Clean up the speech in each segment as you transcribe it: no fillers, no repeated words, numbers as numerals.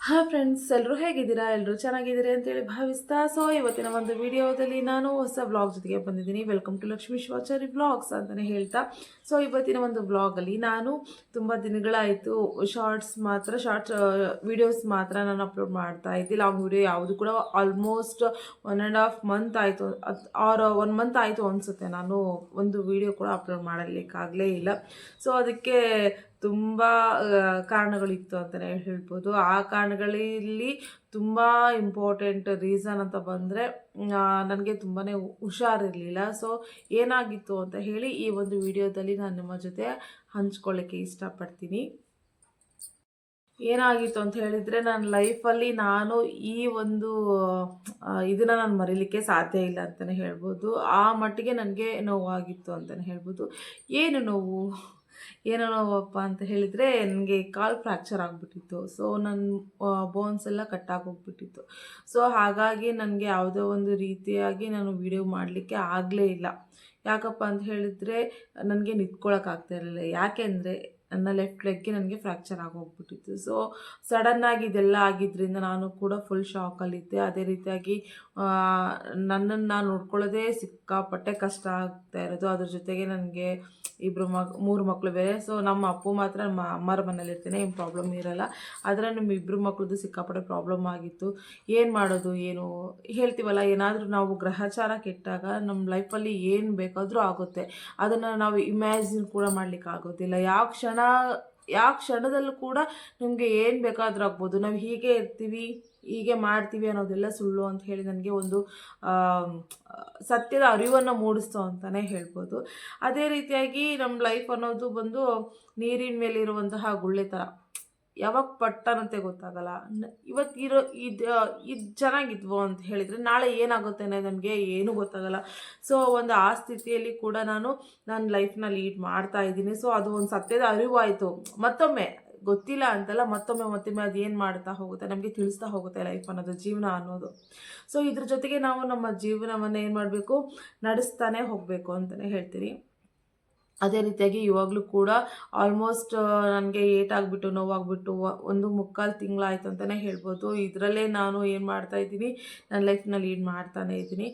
Hi friends, ಎಲ್ಲರೂ ಹೇಗಿದ್ದೀರಾ? ಎಲ್ಲರೂ ಚೆನ್ನಾಗಿದ್ದೀರಿ ಅಂತೇಳಿ ಭಾವಿಸ್ತಾ ಇವತ್ತಿನ ಒಂದು ವಿಡಿಯೋದಲ್ಲಿ ನಾನು ಹೊಸ ವ್ಲಾಗ್ ಜೊತೆಗೆ ಬಂದಿದ್ದೀನಿ. ವೆಲ್ಕಮ್ ಟು ಲಕ್ಷ್ಮೀ ಶಿವಾಚಾರಿ ವ್ಲಾಗ್ಸ್ ಅಂತಲೇ ಹೇಳ್ತಾ ಇವತ್ತಿನ ಒಂದು ವ್ಲಾಗಲ್ಲಿ ನಾನು ತುಂಬ ದಿನಗಳಾಯಿತು ಶಾರ್ಟ್ಸ್ ವಿಡಿಯೋಸ್ ಮಾತ್ರ ನಾನು ಅಪ್ಲೋಡ್ ಮಾಡ್ತಾ ಇದ್ದೆ. ಲಾಂಗ್ ವಿಡಿಯೋ ಯಾವುದು ಕೂಡ ಆಲ್ಮೋಸ್ಟ್ 1.5 ಮಂತ್ ಆಯಿತು, ಆರ್ 1 ಮಂತ್ ಆಯಿತು ಅನಿಸುತ್ತೆ ನಾನು ಒಂದು ವಿಡಿಯೋ ಕೂಡ ಅಪ್ಲೋಡ್ ಮಾಡಲಿಕ್ಕಾಗಲೇ ಇಲ್ಲ. ಅದಕ್ಕೆ ತುಂಬ ಕಾರಣಗಳಿತ್ತು ಅಂತಲೇ ಹೇಳ್ಬೋದು. ಆ ಕಾರಣಗಳಲ್ಲಿ ತುಂಬ ಇಂಪಾರ್ಟೆಂಟ್ ರೀಸನ್ ಅಂತ ಬಂದರೆ, ನನಗೆ ತುಂಬಾ ಹುಷಾರಿರಲಿಲ್ಲ. ಏನಾಗಿತ್ತು ಅಂತ ಹೇಳಿ ಈ ಒಂದು ವಿಡಿಯೋದಲ್ಲಿ ನಾನು ನಿಮ್ಮ ಜೊತೆ ಹಂಚ್ಕೊಳ್ಳಿಕ್ಕೆ ಇಷ್ಟಪಡ್ತೀನಿ. ಏನಾಗಿತ್ತು ಅಂತ ಹೇಳಿದರೆ, ನನ್ನ ಲೈಫಲ್ಲಿ ನಾನು ಈ ಒಂದು ಇದನ್ನು ನಾನು ಮರೀಲಿಕ್ಕೆ ಸಾಧ್ಯ ಇಲ್ಲ ಅಂತಲೇ ಹೇಳ್ಬೋದು. ಆ ಮಟ್ಟಿಗೆ ನನಗೆ ನೋವಾಗಿತ್ತು ಅಂತಲೇ ಹೇಳ್ಬೋದು. ಏನು ನೋವಪ್ಪ ಅಂತ ಹೇಳಿದರೆ, ನನಗೆ ಕಾಲು ಫ್ರ್ಯಾಕ್ಚರ್ ಆಗಿಬಿಟ್ಟಿತ್ತು. ನನ್ನ ಬೋನ್ಸ್ ಎಲ್ಲ ಕಟ್ಟಾಗೋಗ್ಬಿಟ್ಟಿತ್ತು. ಹಾಗಾಗಿ ನನಗೆ ಯಾವುದೋ ಒಂದು ರೀತಿಯಾಗಿ ನಾನು ವಿಡಿಯೋ ಮಾಡಲಿಕ್ಕೆ ಆಗಲೇ ಇಲ್ಲ. ಯಾಕಪ್ಪ ಅಂತ ಹೇಳಿದರೆ, ನನಗೆ ನಿಂತ್ಕೊಳ್ಳೋಕ್ಕಾಗ್ತಾ ಇರಲಿಲ್ಲ. ಯಾಕೆಂದರೆ ನನ್ನ ಲೆಫ್ಟ್ ಲೆಗ್ಗೆ ನನಗೆ ಫ್ರ್ಯಾಕ್ಚರ್ ಆಗೋಗ್ಬಿಟ್ಟಿತ್ತು. ಸಡನ್ನಾಗಿ ಇದೆಲ್ಲ ಆಗಿದ್ದರಿಂದ ನಾನು ಕೂಡ ಫುಲ್ ಶಾಕಲ್ಲಿದ್ದೆ. ಅದೇ ರೀತಿಯಾಗಿ ನನ್ನನ್ನು ನಾನು ನೋಡ್ಕೊಳ್ಳೋದೇ ಸಿಕ್ಕಾಪಟ್ಟೆ ಕಷ್ಟ ಆಗ್ತಾ ಇರೋದು. ಅದ್ರ ಜೊತೆಗೆ ನನಗೆ 3 ಮಕ್ಕಳು ಬೇರೆ. ನಮ್ಮ ಅಪ್ಪು ಮಾತ್ರ ನಮ್ಮ ಅಮ್ಮರ ಮನೇಲಿ ಇರ್ತೀನಿ, ಏನು ಪ್ರಾಬ್ಲಮ್ ಇರೋಲ್ಲ. ಆದರೆ ನಮ್ಮ 2 ಮಕ್ಳದ್ದು ಸಿಕ್ಕಾಪಟ್ಟೆ ಪ್ರಾಬ್ಲಮ್ ಆಗಿತ್ತು. ಏನು ಮಾಡೋದು ಏನು ಹೇಳ್ತೀವಲ್ಲ, ಏನಾದರೂ ನಾವು ಗ್ರಹಚಾರ ಕೆಟ್ಟಾಗ ನಮ್ಮ ಲೈಫಲ್ಲಿ ಏನು ಬೇಕಾದರೂ ಆಗುತ್ತೆ. ಅದನ್ನು ನಾವು ಇಮ್ಯಾಜಿನ್ ಕೂಡ ಮಾಡಲಿಕ್ಕೆ ಆಗೋದಿಲ್ಲ. ಯಾವ ಕ್ಷಣದಲ್ಲೂ ಕೂಡ ನಿಮಗೆ ಏನು ಬೇಕಾದರೂ ಆಗ್ಬೋದು. ನಾವು ಹೀಗೆ ಇರ್ತೀವಿ, ಹೀಗೆ ಮಾಡ್ತೀವಿ ಅನ್ನೋದೆಲ್ಲ ಸುಳ್ಳು ಅಂತ ಹೇಳಿ ನನಗೆ ಒಂದು ಸತ್ಯದ ಅರಿವನ್ನು ಮೂಡಿಸ್ತು ಅಂತಲೇ ಹೇಳ್ಬೋದು. ಅದೇ ರೀತಿಯಾಗಿ ನಮ್ಮ ಲೈಫ್ ಅನ್ನೋದು ಬಂದು ನೀರಿನ ಮೇಲೆ ಇರುವಂತಹ ಗುಳ್ಳೆ ಥರ. ಯಾವಾಗ ಪಟ್ಟನಂತೆ ಗೊತ್ತಾಗಲ್ಲ. ಇದು ಚೆನ್ನಾಗಿದ್ವು ಅಂತ ಹೇಳಿದರೆ ನಾಳೆ ಏನಾಗುತ್ತೆ ಅನ್ನೋದು ನಮಗೆ ಏನೂ ಗೊತ್ತಾಗಲ್ಲ. ಒಂದು ಆ ಸ್ಥಿತಿಯಲ್ಲಿ ಕೂಡ ನಾನು ನನ್ನ ಲೈಫ್ನ ಲೀಡ್ ಮಾಡ್ತಾ ಇದ್ದೀನಿ. ಅದು ಒಂದು ಸತ್ಯದ ಅರಿವಾಯಿತು. ಮತ್ತೊಮ್ಮೆ ಗೊತ್ತಿಲ್ಲ ಅಂತಲ್ಲ, ಮತ್ತೊಮ್ಮೆ ಅದು ಏನು ಮಾಡ್ತಾ ಹೋಗುತ್ತೆ, ನಮಗೆ ತಿಳಿಸ್ತಾ ಹೋಗುತ್ತೆ ಲೈಫ್ ಅನ್ನೋದು, ಜೀವನ ಅನ್ನೋದು. ಇದ್ರ ಜೊತೆಗೆ ನಾವು ನಮ್ಮ ಜೀವನವನ್ನು ಏನು ಮಾಡಬೇಕು, ನಡೆಸ್ತಾನೆ ಹೋಗಬೇಕು ಅಂತಲೇ ಹೇಳ್ತೀನಿ. ಅದೇ ರೀತಿಯಾಗಿ ಇವಾಗಲೂ ಕೂಡ ಆಲ್ಮೋಸ್ಟ್ ನನಗೆ ಏಟಾಗಿಬಿಟ್ಟು ನೋವಾಗಿಬಿಟ್ಟು 1.25 ತಿಂಗಳಾಯ್ತು ಅಂತಲೇ ಹೇಳ್ಬೋದು. ಇದರಲ್ಲೇ ನಾನು ಏನು ಮಾಡ್ತಾಯಿದ್ದೀನಿ, ನನ್ನ ಲೈಫ್ನ ಲೀಡ್ ಮಾಡ್ತಾನೇ ಇದ್ದೀನಿ.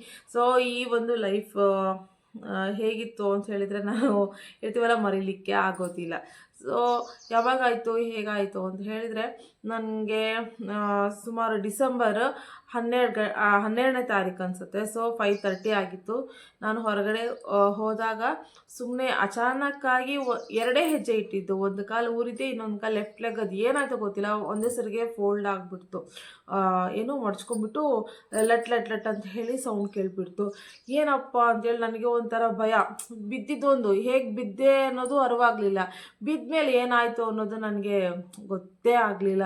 ಈ ಒಂದು ಲೈಫ್ ಹೇಗಿತ್ತು ಅಂತ ಹೇಳಿದರೆ, ನಾವು ಹೇಳ್ತೀವಲ್ಲ, ಮರೀಲಿಕ್ಕೆ ಆಗೋದಿಲ್ಲ. ಯಾವಾಗಾಯಿತು ಹೇಗಾಯಿತು ಅಂತ ಹೇಳಿದರೆ, ನನಗೆ ಸುಮಾರು ಡಿಸೆಂಬರ್ 12ನೇ ತಾರೀಕು ಅನಿಸುತ್ತೆ. 5:30 ಆಗಿತ್ತು. ನಾನು ಹೊರಗಡೆ ಹೋದಾಗ ಸುಮ್ಮನೆ ಅಚಾನಕ್ಕಾಗಿ 2 ಹೆಜ್ಜೆ ಇಟ್ಟಿದ್ದು. ಒಂದು ಕಾಲು ಊರಿದ್ದೆ, ಇನ್ನೊಂದು ಕಾಲು ಲೆಫ್ಟ್ ಲೆಗ್ ಅದು ಏನಾಯಿತು ಗೊತ್ತಿಲ್ಲ, ಒಂದೇ ಸರಿಗೆ ಫೋಲ್ಡ್ ಆಗಿಬಿಡ್ತು. ಏನೋ ಮಡ್ಚ್ಕೊಂಡ್ಬಿಟ್ಟು ಲಟ್ ಲಟ್ ಲಟ್ ಅಂತ ಹೇಳಿ ಸೌಂಡ್ ಕೇಳಿಬಿಡ್ತು. ಏನಪ್ಪ ಅಂತೇಳಿ ನನಗೆ ಒಂಥರ ಭಯ. ಬಿದ್ದಿದ್ದೊಂದು ಹೇಗೆ ಬಿದ್ದೆ ಅನ್ನೋದು ಅರಿವಾಗಲಿಲ್ಲ. ಬಿದ್ದ ಮೇಲೆ ಏನಾಯಿತು ಅನ್ನೋದು ನನಗೆ ಗೊತ್ತೇ ಆಗಲಿಲ್ಲ.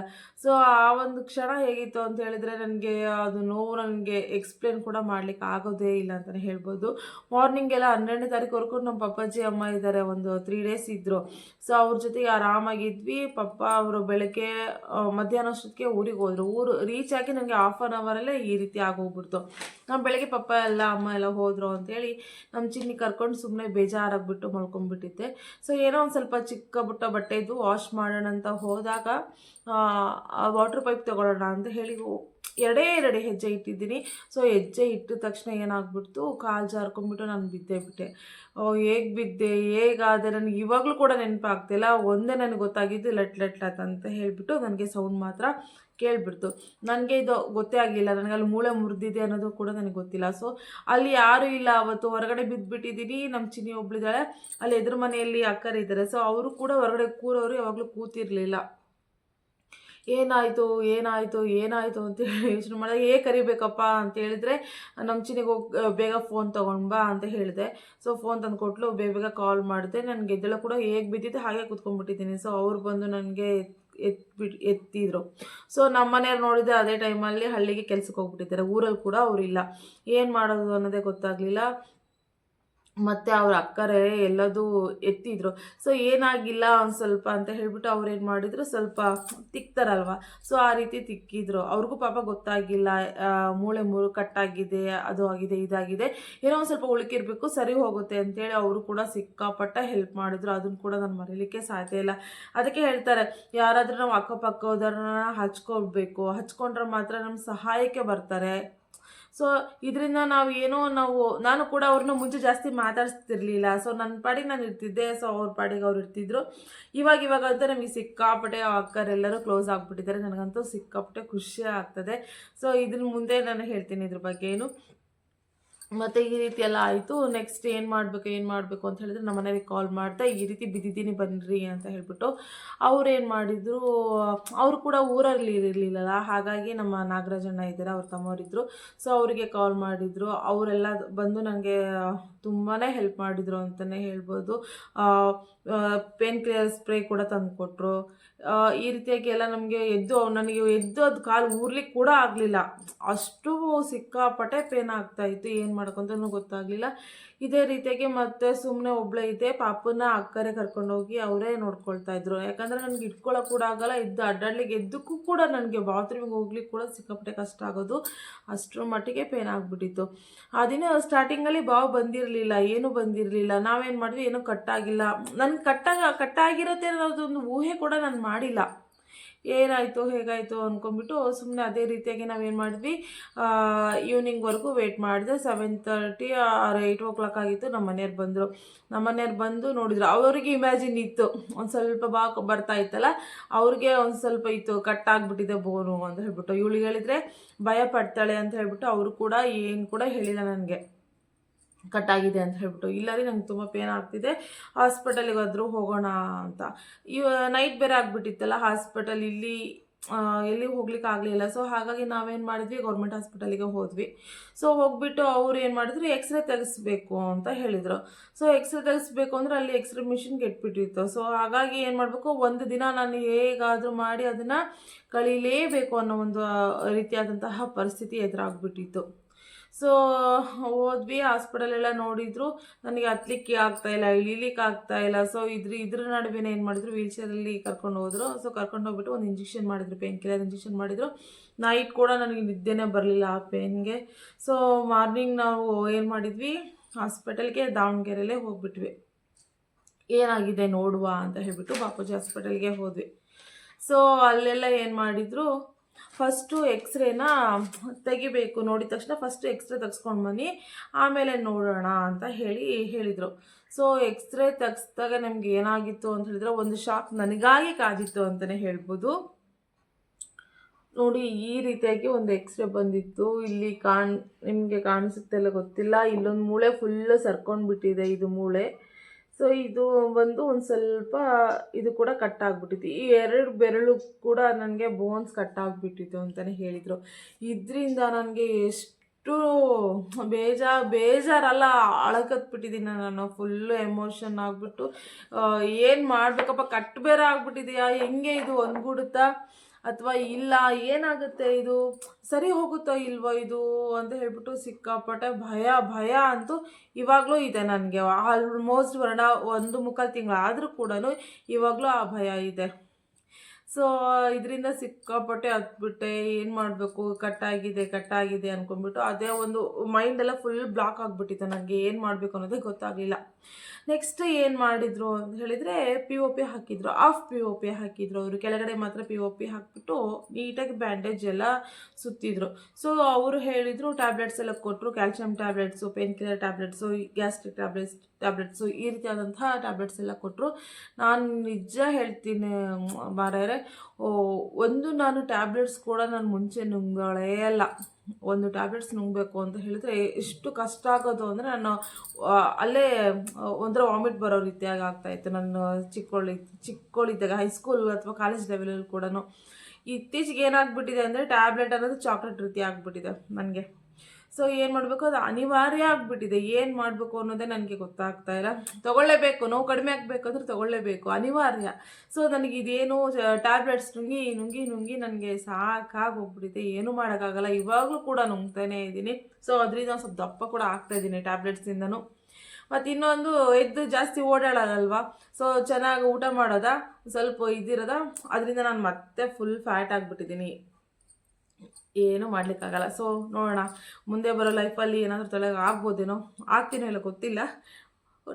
ಆ ಒಂದು ಕ್ಷಣ ಹೇಗಿತ್ತು ಅಂತ ಹೇಳಿದರೆ, ನನಗೆ ಅದು ನೋವು ನನಗೆ ಎಕ್ಸ್ಪ್ಲೇನ್ ಕೂಡ ಮಾಡಲಿಕ್ಕೆ ಆಗೋದೇ ಇಲ್ಲ ಅಂತಲೇ ಹೇಳ್ಬೋದು. ಮಾರ್ನಿಂಗ್ ಎಲ್ಲ 12ನೇ ತಾರೀಕುವರೆಗೂ ನಮ್ಮ ಪಪ್ಪಾಜಿ ಅಮ್ಮ ಇದ್ದಾರೆ, ಒಂದು 3 ಡೇಸ್ ಇದ್ದರು. ಅವ್ರ ಜೊತೆಗೆ ಆರಾಮಾಗಿದ್ವಿ. ಪಪ್ಪ ಅವರು ಬೆಳಗ್ಗೆ ಮಧ್ಯಾಹ್ನ ಅಷ್ಟೊತ್ತಿಗೆ ಊರಿಗೆ ಹೋದರು. ಊರು ರೀಚ್ ಆಗಿ ನನಗೆ 1/2 ಅವರಲ್ಲೇ ಈ ರೀತಿ ಆಗೋಗ್ಬಿಡ್ತು. ನಾನು ಬೆಳಗ್ಗೆ ಪಪ್ಪ ಎಲ್ಲ ಅಮ್ಮ ಎಲ್ಲ ಹೋದರು ಅಂತೇಳಿ ನಮ್ಮ ಚಿನ್ನಿ ಕರ್ಕೊಂಡು ಸುಮ್ಮನೆ ಬೇಜಾರಾಗ್ಬಿಟ್ಟು ಮಲ್ಕೊಂಡ್ಬಿಟ್ಟಿದ್ದೆ. ಏನೋ ಒಂದು ಸ್ವಲ್ಪ ಚಿಕ್ಕ ಪುಟ್ಟ ಬಟ್ಟೆ ಇದ್ದು ವಾಶ್ ಮಾಡೋಣ ಅಂತ ಹೋದಾಗ ವಾಟರ್ ಪೈಪ್ ತೊಗೊಳ್ಳೋಣ ಅಂತ ಹೇಳಿ 2 ಹೆಜ್ಜೆ ಇಟ್ಟಿದ್ದೀನಿ. ಹೆಜ್ಜೆ ಇಟ್ಟಿದ ತಕ್ಷಣ ಏನಾಗ್ಬಿಡ್ತು, ಕಾಲು ಜಾರ್ಕೊಂಡ್ಬಿಟ್ಟು ನಾನು ಬಿಟ್ಟೆ. ಹೇಗೆ ಬಿದ್ದೆ, ಹೇಗಾದೆ ನನಗೆ ಇವಾಗಲೂ ಕೂಡ ನೆನಪಾಗ್ತಿಲ್ಲ. ಒಂದೇ ನನಗೆ ಗೊತ್ತಾಗಿದ್ದು ಲಟ್ ಲಟ್ ಲಟ್ ಅಂತ ಹೇಳಿಬಿಟ್ಟು ನನಗೆ ಸೌಂಡ್ ಮಾತ್ರ ಕೇಳಿಬಿಡ್ತು. ನನಗೆ ಇದು ಗೊತ್ತೇ ಆಗಲಿಲ್ಲ, ನನಗೆ ಅಲ್ಲಿ ಮೂಳೆ ಮುರಿದಿದೆ ಅನ್ನೋದು ಕೂಡ ನನಗೆ ಗೊತ್ತಿಲ್ಲ. ಅಲ್ಲಿ ಯಾರೂ ಇಲ್ಲ. ಅವತ್ತು ಹೊರಗಡೆ ಬಿದ್ದುಬಿಟ್ಟಿದ್ದೀನಿ. ನಮ್ಮ ಚಿನ್ನಿ ಒಬ್ಳಿದ್ದಾಳೆ, ಅಲ್ಲಿ ಎದುರು ಮನೆಯಲ್ಲಿ ಅಕ್ಕರಿದ್ದಾರೆ. ಅವರು ಕೂಡ ಹೊರಗಡೆ ಕೂರೋರು, ಯಾವಾಗಲೂ ಕೂತಿರಲಿಲ್ಲ. ಏನಾಯಿತು ಅಂತ ಯೋಚನೆ ಮಾಡಿದಾಗ, ಕರಿಬೇಕಪ್ಪ ಅಂತ ಹೇಳಿದ್ರೆ, ನಮ್ಮ ಚಿನ್ನಿಗೆ ಹೋಗಿ ಬೇಗ ಫೋನ್ ತೊಗೊಂಡು ಬಾ ಅಂತ ಹೇಳಿದೆ. ಫೋನ್ ತಂದು ಕೊಟ್ಟಲು, ಬೇಗ ಕಾಲ್ ಮಾಡಿದೆ. ನನಗೆ ಎದ್ದೇಳ ಕೂಡ ಹೇಗೆ ಬಿದ್ದಿದ್ದೆ ಹಾಗೆ ಕೂತ್ಕೊಂಡ್ಬಿಟ್ಟಿದ್ದೀನಿ. ಅವ್ರು ಬಂದು ನನಗೆ ಎತ್ತಿದ್ರು. ನಮ್ಮ ಮನೆಯವ್ರು ನೋಡಿದರೆ ಅದೇ ಟೈಮಲ್ಲಿ ಹಳ್ಳಿಗೆ ಕೆಲ್ಸಕ್ಕೆ ಹೋಗ್ಬಿಟ್ಟಿದ್ದಾರೆ. ಊರಲ್ಲಿ ಕೂಡ ಅವರಿಲ್ಲ. ಏನು ಮಾಡೋದು ಅನ್ನೋದೇ ಗೊತ್ತಾಗಲಿಲ್ಲ. ಮತ್ತು ಅವ್ರ ಅಕ್ಕರೇ ಎಲ್ಲದೂ ಎತ್ತಿದ್ರು. ಸೊ ಏನಾಗಿಲ್ಲ ಒಂದು ಸ್ವಲ್ಪ ಅಂತ ಹೇಳ್ಬಿಟ್ಟು ಅವ್ರು ಏನು ಮಾಡಿದ್ರು, ಸ್ವಲ್ಪ ತಿಕ್ತಾರಲ್ವ, ಸೊ ಆ ರೀತಿ ತಿಕ್ಕಿದ್ರು. ಅವ್ರಿಗೂ ಪಾಪ ಗೊತ್ತಾಗಿಲ್ಲ, ಮೂಳೆ ಕಟ್ಟಾಗಿದೆ, ಅದು ಆಗಿದೆ, ಇದಾಗಿದೆ, ಏನೋ ಒಂದು ಸ್ವಲ್ಪ ಉಳುಕಿರ್ಬೇಕು, ಸರಿ ಹೋಗುತ್ತೆ ಅಂತೇಳಿ ಅವರು ಕೂಡ ಸಿಕ್ಕಾಪಟ್ಟೆ ಹೆಲ್ಪ್ ಮಾಡಿದ್ರು. ಅದನ್ನು ಕೂಡ ನಾನು ಮರೀಲಿಕ್ಕೆ ಸಾಧ್ಯ ಇಲ್ಲ. ಅದಕ್ಕೆ ಹೇಳ್ತಾರೆ, ಯಾರಾದರೂ ನಾವು ಅಕ್ಕಪಕ್ಕದವ್ರನ್ನ ಹಚ್ಕೊಳ್ಬೇಕು, ಹಚ್ಕೊಂಡ್ರೆ ಮಾತ್ರ ನಮ್ಮ ಸಹಾಯಕ್ಕೆ ಬರ್ತಾರೆ. ಸೊ ಇದರಿಂದ ನಾನು ಕೂಡ ಅವ್ರನ್ನ ಮುಂಚೆ ಜಾಸ್ತಿ ಮಾತಾಡ್ಸ್ತಿರ್ಲಿಲ್ಲ. ಸೊ ನನ್ನ ಪಾಡಿಗೆ ನಾನು ಇರ್ತಿದ್ದೆ, ಸೊ ಅವ್ರ ಪಾಡಿಗೆ ಅವ್ರು ಇರ್ತಿದ್ರು. ಇವಾಗಂತೂ ನಮಗೆ ಸಿಕ್ಕಾಪಟ್ಟೆ ಅಕ್ಕರೆಲ್ಲರೂ ಕ್ಲೋಸ್ ಆಗಿಬಿಟ್ಟಿದ್ದಾರೆ. ನನಗಂತೂ ಸಿಕ್ಕಾಪಟ್ಟೆ ಖುಷಿ ಆಗ್ತದೆ. ಸೊ ಇದ್ರ ಮುಂದೆ ನಾನು ಹೇಳ್ತೀನಿ ಇದ್ರ ಬಗ್ಗೆ ಏನು. ಮತ್ತು ಈ ರೀತಿ ಎಲ್ಲ ಆಯಿತು. ನೆಕ್ಸ್ಟ್ ಏನು ಮಾಡಬೇಕು ಅಂತ ಹೇಳಿದ್ರೆ ನಮ್ಮ ಮನೆಗೆ ಕಾಲ್ ಮಾಡ್ತಾ ಈ ರೀತಿ ಬಿದ್ದಿದ್ದೀನಿ ಬನ್ನಿರಿ ಅಂತ ಹೇಳ್ಬಿಟ್ಟು ಅವ್ರು ಏನು ಮಾಡಿದರು, ಅವರು ಕೂಡ ಊರಲ್ಲಿ ಇರಲಿಲ್ಲಲ್ಲ, ಹಾಗಾಗಿ ನಮ್ಮ ನಾಗರಾಜಣ್ಣ ಇದ್ದಾರೆ, ಅವ್ರ ತಮ್ಮವರಿದ್ದರು. ಸೊ ಅವರಿಗೆ ಕಾಲ್ ಮಾಡಿದರು. ಅವರೆಲ್ಲ ಬಂದು ನನಗೆ ತುಂಬಾ ಹೆಲ್ಪ್ ಮಾಡಿದರು ಅಂತಲೇ ಹೇಳ್ಬೋದು. ಪೇನ್ ಕ್ಲಿಯರ್ ಸ್ಪ್ರೇ ಕೂಡ ತಂದು ಕೊಟ್ಟರು. ಈ ರೀತಿಯಾಗಿ ಎಲ್ಲ ನನಗೆ ಎದ್ದು ಅದು ಕಾಲು ಊರ್ಲಿಕ್ಕೆ ಕೂಡ ಆಗಲಿಲ್ಲ, ಅಷ್ಟು ಸಿಕ್ಕಾಪಟ್ಟೆ ಪೇನ್ ಆಗ್ತಾಯಿತ್ತು. ಏನು ಮಾಡ್ಕೊಂತನೂ ಗೊತ್ತಾಗಲಿಲ್ಲ. ಇದೇ ರೀತಿಯಾಗಿ ಮತ್ತೆ ಸುಮ್ಮನೆ ಒಬ್ಬಳೇ ಇದ್ದೆ. ಪಾಪನ ಅಕ್ಕರೆ ಕರ್ಕೊಂಡೋಗಿ ಅವರೇ ನೋಡ್ಕೊಳ್ತಾ ಇದ್ರು. ಯಾಕಂದರೆ ನನಗೆ ಇಟ್ಕೊಳ್ಳೋಕೆ ಕೂಡ ಆಗಲ್ಲ, ಅಡ್ಡಾಡ್ಲಿಕ್ಕೆ ಎದ್ದಕ್ಕೂ ಕೂಡ ನನಗೆ ಬಾತ್ರೂಮಿಗೆ ಹೋಗ್ಲಿಕ್ಕೆ ಕೂಡ ಸಿಕ್ಕಾಪಟ್ಟೆ ಕಷ್ಟ ಆಗೋದು, ಅಷ್ಟರ ಮಟ್ಟಿಗೆ ಪೇನ್ ಆಗಿಬಿಟ್ಟಿತ್ತು. ಆ ದಿನ ಸ್ಟಾರ್ಟಿಂಗಲ್ಲಿ ಬಾವು ಬಂದಿರಲಿಲ್ಲ, ಏನೂ ಬಂದಿರಲಿಲ್ಲ. ನಾವೇನು ಮಾಡಿದ್ವಿ, ಏನೂ ಕಟ್ಟಾಗಿಲ್ಲ, ನನಗೆ ಕಟ್ಟಾಗಿರುತ್ತೆ ಅನ್ನೋದೊಂದು ಊಹೆ ಕೂಡ ನಾನು ಮಾಡಿಲ್ಲ. ಏನಾಯಿತು ಹೇಗಾಯಿತು ಅಂದ್ಕೊಂಡ್ಬಿಟ್ಟು ಸುಮ್ಮನೆ ಅದೇ ರೀತಿಯಾಗಿ ನಾವೇನು ಮಾಡಿದ್ವಿ, ಈವ್ನಿಂಗ್ವರೆಗೂ ವೆಯ್ಟ್ ಮಾಡಿದೆ. 7:30 ಆರ್ 8 ಆಗಿತ್ತು. ನಮ್ಮ ಮನೆಯವ್ರು ಬಂದು ನೋಡಿದ್ರು. ಅವರಿಗೆ ಇಮ್ಯಾಜಿನ್ ಇತ್ತು, ಒಂದು ಸ್ವಲ್ಪ ಬರ್ತಾ ಇತ್ತಲ್ಲ, ಅವ್ರಿಗೆ ಒಂದು ಸ್ವಲ್ಪ ಇತ್ತು, ಕಟ್ಟಾಗ್ಬಿಟ್ಟಿದೆ ಬೋನು ಅಂತ ಹೇಳ್ಬಿಟ್ಟು. ಇವಳಿಗೆ ಹೇಳಿದರೆ ಭಯ ಪಡ್ತಾಳೆ ಅಂತ ಹೇಳ್ಬಿಟ್ಟು ಅವರು ಕೂಡ ಏನು ಕೂಡ ಹೇಳಿಲ್ಲ ನನಗೆ ಕಟ್ಟಾಗಿದೆ ಅಂತ ಹೇಳ್ಬಿಟ್ಟು. ಇಲ್ಲ ರೀ, ನಂಗೆ ತುಂಬ ಪೇನ್ ಆಗ್ತಿದೆ, ಹಾಸ್ಪಿಟಲಿಗೆ ಆದರೂ ಹೋಗೋಣ ಅಂತ. ನೈಟ್ ಬೇರೆ ಆಗಿಬಿಟ್ಟಿತ್ತಲ್ಲ, ಹಾಸ್ಪಿಟಲ್ ಎಲ್ಲಿ ಹೋಗ್ಲಿಕ್ಕೆ ಆಗಲಿಲ್ಲ. ಸೊ ಹಾಗಾಗಿ ನಾವೇನು ಮಾಡಿದ್ವಿ, ಗೌರ್ಮೆಂಟ್ ಹಾಸ್ಪಿಟಲಿಗೆ ಹೋದ್ವಿ. ಸೊ ಹೋಗ್ಬಿಟ್ಟು ಅವ್ರು ಏನು ಮಾಡಿದ್ರು, ಎಕ್ಸ್ರೇ ತೆಗೆಸ್ಬೇಕು ಅಂತ ಹೇಳಿದರು. ಸೊ ಎಕ್ಸ್ರೇ ತೆಗೆಸ್ಬೇಕು ಅಂದರೆ ಅಲ್ಲಿ ಎಕ್ಸ್ರೇ ಮಿಷಿನ್ ಕೆಟ್ಬಿಟ್ಟಿತ್ತು. ಸೊ ಹಾಗಾಗಿ ಏನು ಮಾಡಬೇಕು, ಒಂದು ದಿನ ನಾನು ಹೇಗಾದರೂ ಮಾಡಿ ಅದನ್ನು ಕಳೀಲೇಬೇಕು ಅನ್ನೋ ಒಂದು ರೀತಿಯಾದಂತಹ ಪರಿಸ್ಥಿತಿ ಎದುರಾಗ್ಬಿಟ್ಟಿತ್ತು. ಸೊ ಹೋದ್ವಿ, ಹಾಸ್ಪಿಟಲೆಲ್ಲ ನೋಡಿದ್ರು, ನನಗೆ ಹತ್ಲಿಕ್ಕೆ ಆಗ್ತಾಯಿಲ್ಲ, ಇಳಿಲಿಕ್ಕೆ ಆಗ್ತಾಯಿಲ್ಲ. ಸೊ ಇದ್ರ ನಡುವೆ ಏನು ಮಾಡಿದ್ರು, ವೀಲ್ಚೇರಲ್ಲಿ ಕರ್ಕೊಂಡು ಹೋದರು. ಸೊ ಕರ್ಕೊಂಡು ಹೋಗ್ಬಿಟ್ಟು ಒಂದು ಇಂಜೆಕ್ಷನ್ ಮಾಡಿದ್ರು, ಪೇನ್ ಕಿಲ್ಲರ್ ಇಂಜೆಕ್ಷನ್ ಮಾಡಿದರು. ನೈಟ್ ಕೂಡ ನನಗೆ ನಿದ್ದೆನೇ ಬರಲಿಲ್ಲ ಆ ಪೇನ್ಗೆ. ಸೊ ಮಾರ್ನಿಂಗ್ ನಾವು ಏನು ಮಾಡಿದ್ವಿ, ಹಾಸ್ಪಿಟಲ್ಗೆ ದಾವಣಗೆರೆಯಲ್ಲೇ ಹೋಗ್ಬಿಟ್ವಿ, ಏನಾಗಿದೆ ನೋಡುವ ಅಂತ ಹೇಳ್ಬಿಟ್ಟು ಬಾಪೂಜಿ ಹಾಸ್ಪಿಟಲ್ಗೆ ಹೋದ್ವಿ. ಸೊ ಅಲ್ಲೆಲ್ಲ ಏನು ಮಾಡಿದರು, ಫಸ್ಟು ಎಕ್ಸ್ರೇನ ತೆಗಿಬೇಕು, ನೋಡಿದ ತಕ್ಷಣ ಫಸ್ಟು ಎಕ್ಸ್ರೇ ತೆಗೆಸ್ಕೊಂಡು ಬನ್ನಿ, ಆಮೇಲೆ ನೋಡೋಣ ಅಂತ ಹೇಳಿದರು. ಸೊ ಎಕ್ಸ್ರೇ ತೆಗೆಸ್ದಾಗ ನಮ್ಗೆ ಏನಾಗಿತ್ತು ಅಂತ ಹೇಳಿದ್ರೆ, ಒಂದು ಶಾಕ್ ನನಗಾಗಿ ಕಾದಿತ್ತು ಅಂತಲೇ ಹೇಳ್ಬೋದು. ನೋಡಿ, ಈ ರೀತಿಯಾಗಿ ಒಂದು ಎಕ್ಸ್ರೇ ಬಂದಿತ್ತು. ಇಲ್ಲಿ ನಿಮಗೆ ಕಾಣಿಸುತ್ತೆ ಇಲ್ಲ ಗೊತ್ತಿಲ್ಲ, ಇಲ್ಲೊಂದು ಮೂಳೆ ಫುಲ್ಲು ಸರ್ಕೊಂಡ್ಬಿಟ್ಟಿದೆ, ಇದು ಮೂಳೆ. ಸೊ ಇದು ಬಂದು ಒಂದು ಸ್ವಲ್ಪ ಇದು ಕೂಡ ಕಟ್ಟಾಗ್ಬಿಟ್ಟಿತ್ತು. ಈ 2 ಬೆರಳು ಕೂಡ ನನಗೆ ಬೋನ್ಸ್ ಕಟ್ಟಾಗ್ಬಿಟ್ಟಿತ್ತು ಅಂತಲೇ ಹೇಳಿದರು. ಇದರಿಂದ ನನಗೆ ಎಷ್ಟು ಬೇಜಾರಲ್ಲ, ಅಳಕತ್ಬಿಟ್ಟಿದ್ದೀನಿ ನಾನು, ಫುಲ್ಲು ಎಮೋಷನ್ ಆಗಿಬಿಟ್ಟು ಏನು ಮಾಡಬೇಕಪ್ಪ, ಕಟ್ಟು ಬೇರೆ ಆಗ್ಬಿಟ್ಟಿದೆಯಾ, ಹೆಂಗೆ ಇದು ಒಂದ್ಗೂಡುತ್ತಾ ಅಥವಾ ಇಲ್ಲ, ಏನಾಗುತ್ತೆ, ಇದು ಸರಿ ಹೋಗುತ್ತೋ ಇಲ್ವೋ ಇದು ಅಂತ ಹೇಳ್ಬಿಟ್ಟು ಸಿಕ್ಕಾಪಟ್ಟೆ ಭಯ ಅಂತೂ ಇವಾಗಲೂ ಇದೆ ನನಗೆ. ಆಲ್ಮೋಸ್ಟ್ 1.25 ತಿಂಗಳು ಆದರೂ ಕೂಡ ಇವಾಗಲೂ ಆ ಭಯ ಇದೆ. ಸೊ ಇದರಿಂದ ಸಿಕ್ಕಾಪಟ್ಟೆ ಹತ್ಬಿಟ್ಟೆ, ಏನು ಮಾಡಬೇಕು, ಕಟ್ಟಾಗಿದೆ ಅಂದ್ಕೊಂಡ್ಬಿಟ್ಟು ಅದೇ ಒಂದು ಮೈಂಡೆಲ್ಲ ಫುಲ್ ಬ್ಲಾಕ್ ಆಗಿಬಿಟ್ಟಿತ್ತು. ನನಗೆ ಏನು ಮಾಡಬೇಕು ಅನ್ನೋದೇ ಗೊತ್ತಾಗಲಿಲ್ಲ. ನೆಕ್ಸ್ಟ್ ಏನು ಮಾಡಿದರು ಅಂತ ಹೇಳಿದರೆ, POP ಹಾಕಿದ್ರು, ಆಫ್ POP ಹಾಕಿದ್ರು. ಅವರು ಕೆಳಗಡೆ ಮಾತ್ರ POP ಹಾಕಿಬಿಟ್ಟು ನೀಟಾಗಿ ಬ್ಯಾಂಡೇಜ್ ಎಲ್ಲ ಸುತ್ತಿದ್ರು. ಸೊ ಅವರು ಹೇಳಿದರು, ಟ್ಯಾಬ್ಲೆಟ್ಸ್ ಎಲ್ಲ ಕೊಟ್ಟರು, calcium tablets, pain killer tablets, gastric tablets, ಈ ರೀತಿಯಾದಂತಹ ಟ್ಯಾಬ್ಲೆಟ್ಸ್ ಎಲ್ಲ ಕೊಟ್ಟರು. ನಾನು ನಿಜ ಹೇಳ್ತೀನಿ ಮಾರಾಯರೆ, ನಾನು ಟ್ಯಾಬ್ಲೆಟ್ಸ್ ಕೂಡ ನಾನು ಮುಂಚೆ ನುಂಗಳೇ ಅಲ್ಲ. ಒಂದು ಟ್ಯಾಬ್ಲೆಟ್ಸ್ ನುಂಗಬೇಕು ಅಂತ ಹೇಳಿದ್ರೆ ಎಷ್ಟು ಕಷ್ಟ ಆಗೋದು ಅಂದರೆ, ನಾನು ಅಲ್ಲೇ ಒಂಥರ ವಾಮಿಟ್ ಬರೋ ರೀತಿಯಾಗಿ ಆಗ್ತಾಯಿತ್ತು. ನಾನು ಚಿಕ್ಕವಳಿದ್ದಾಗ ಹೈಸ್ಕೂಲ್ ಅಥವಾ ಕಾಲೇಜ್ ಲೆವೆಲಲ್ಲಿ ಕೂಡ. ಇತ್ತೀಚೆಗೆ ಏನಾಗ್ಬಿಟ್ಟಿದೆ ಅಂದರೆ, ಟ್ಯಾಬ್ಲೆಟ್ ಅನ್ನೋದು ಚಾಕ್ಲೇಟ್ ರೀತಿ ಆಗಿಬಿಟ್ಟಿದೆ ನನಗೆ. ಸೊ ಏನು ಮಾಡಬೇಕು, ಅದು ಅನಿವಾರ್ಯ ಆಗಿಬಿಟ್ಟಿದೆ. ಏನು ಮಾಡಬೇಕು ಅನ್ನೋದೇ ನನಗೆ ಗೊತ್ತಾಗ್ತಾ ಇಲ್ಲ. ತೊಗೊಳ್ಳೇಬೇಕು, ನೋವು ಕಡಿಮೆ ಆಗಬೇಕಂದ್ರೆ ತೊಗೊಳ್ಳೇಬೇಕು, ಅನಿವಾರ್ಯ. ಸೊ ನನಗೆ ಇದೇನು ಟ್ಯಾಬ್ಲೆಟ್ಸ್ ನುಂಗಿ ನನಗೆ ಸಾಕಾಗೋಗ್ಬಿಟ್ಟಿದೆ, ಏನೂ ಮಾಡೋಕ್ಕಾಗಲ್ಲ. ಇವಾಗಲೂ ಕೂಡ ನುಂಗ್ತಾನೇ ಇದ್ದೀನಿ. ಸೊ ಅದರಿಂದ ಸ್ವಲ್ಪ ದಪ್ಪ ಕೂಡ ಆಗ್ತಾಯಿದ್ದೀನಿ ಟ್ಯಾಬ್ಲೆಟ್ಸಿಂದನೂ. ಮತ್ತು ಇನ್ನೊಂದು ಎದ್ದು ಜಾಸ್ತಿ ಓಡಾಡೋದಲ್ವಾ, ಸೊ ಚೆನ್ನಾಗಿ ಊಟ ಮಾಡೋದ, ಸ್ವಲ್ಪ ಇದಿರೋದ, ಅದರಿಂದ ನಾನು ಮತ್ತೆ ಫುಲ್ ಫ್ಯಾಟ್ ಆಗಿಬಿಟ್ಟಿದ್ದೀನಿ. ಏನೂ ಮಾಡ್ಲಿಕ್ಕಾಗಲ್ಲ. ಸೊ ನೋಡೋಣ ಮುಂದೆ ಬರೋ ಲೈಫಲ್ಲಿ ಏನಾದರೂ ತಲೆಗೆ ಆಗ್ಬೋದೇನೋ, ಆಗ್ತೀನೋ ಇಲ್ಲ ಗೊತ್ತಿಲ್ಲ,